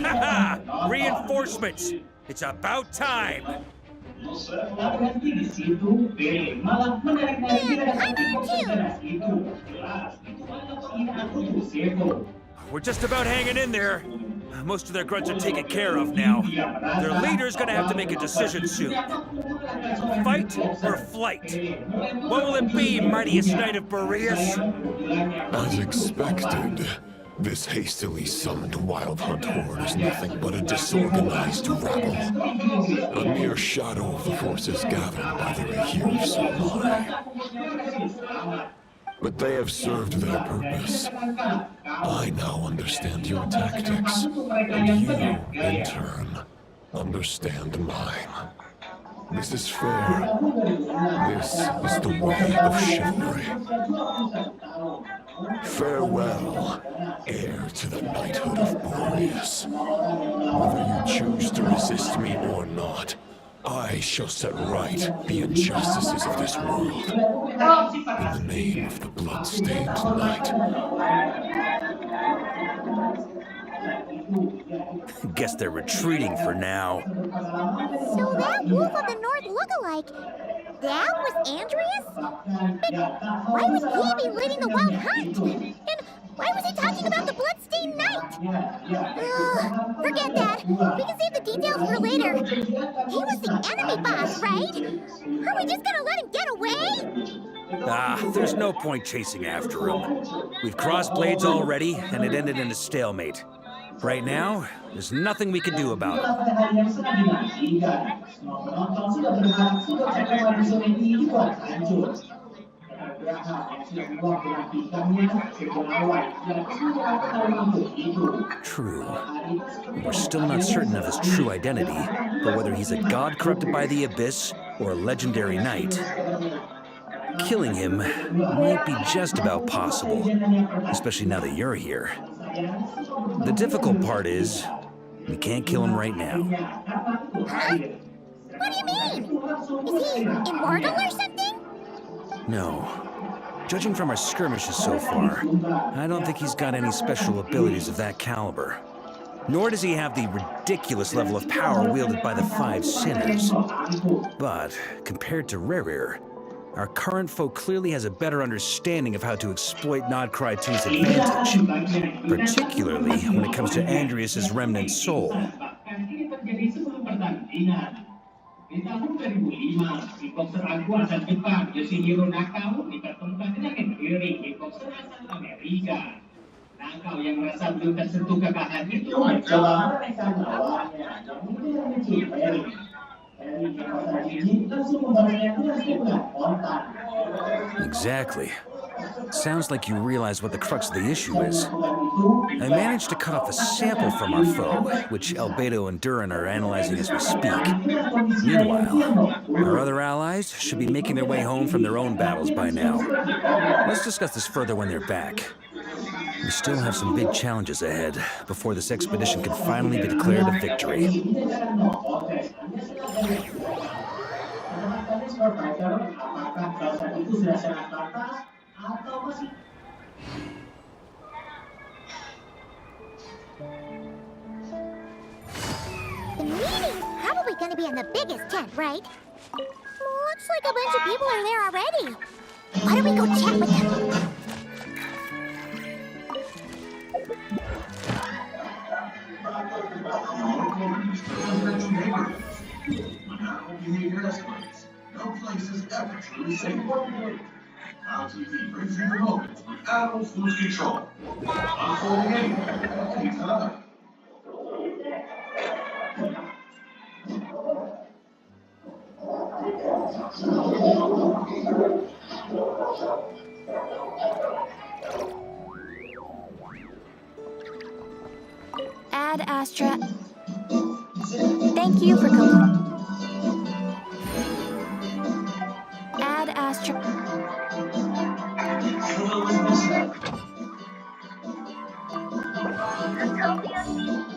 Haha! Reinforcements! It's about time! We're just about hanging in there. Most of their grunts are taken care of now. Their leader's gonna have to make a decision soon. Fight or flight? What will it be, mightiest knight of Boreas? As expected, this hastily summoned Wild Hunt horde is nothing but a disorganized rabble. A mere shadow of the forces gathered by the Rahir of Solmai. But they have served their purpose. I now understand your tactics, and you, in turn, understand mine. This is fair. This is the way of chivalry. Farewell, heir to the knighthood of Boreas. Whether you choose to resist me or not, I shall set right the injustices of this world in the name of the blood-stained knight. Guess they're retreating for now. So that Wolf of the North look-alike, that was Andreas? But why would he be leading the Wild Hunt? And why was he talking about the Bloodstained Knight? Forget that. We can save the details for later. He was the enemy boss, right? Are we just gonna let him get away? There's no point chasing after him. We've crossed blades already, and it ended in a stalemate. Right now, there's nothing we can do about it. True. We're still not certain of his true identity, but whether he's a god corrupted by the abyss or a legendary knight, killing him might be just about possible, especially now that you're here. The difficult part is, we can't kill him right now. Huh? What do you mean? Is he immortal or something? No. Judging from our skirmishes so far, I don't think he's got any special abilities of that caliber. Nor does he have the ridiculous level of power wielded by the Five Sinners. But, compared to Rerir, our current foe clearly has a better understanding of how to exploit Nodcry 2's advantage, particularly when it comes to Andreas' remnant soul. Di tahun 2005, kickboxer aku asal Jepang, Yoshihiro Nakao, dipertemukan dengan Henry, kickboxer asal Amerika. Nakao yang merasa belum tersentuh kekalahan itu mencoba mereka lawannya, namun tidak mencium Henry. Henry kickboxer ini langsung membalasnya dengan sebuah kontak. Exactly. Sounds like you realize what the crux of the issue is. I managed to cut off a sample from our foe, which Albedo and Duran are analyzing as we speak. Meanwhile, our other allies should be making their way home from their own battles by now. Let's discuss this further when they're back. We still have some big challenges ahead before this expedition can finally be declared a victory. The meeting's probably gonna be in the biggest tent, right? Looks like a bunch of people are there already. Why don't we go chat with them? No place is ever truly safe. RTV brings you the moment when animals lose control. Unfolding anywhere. Anytime. Ad Astra. Thank you for completing. Ad Astra. Utopia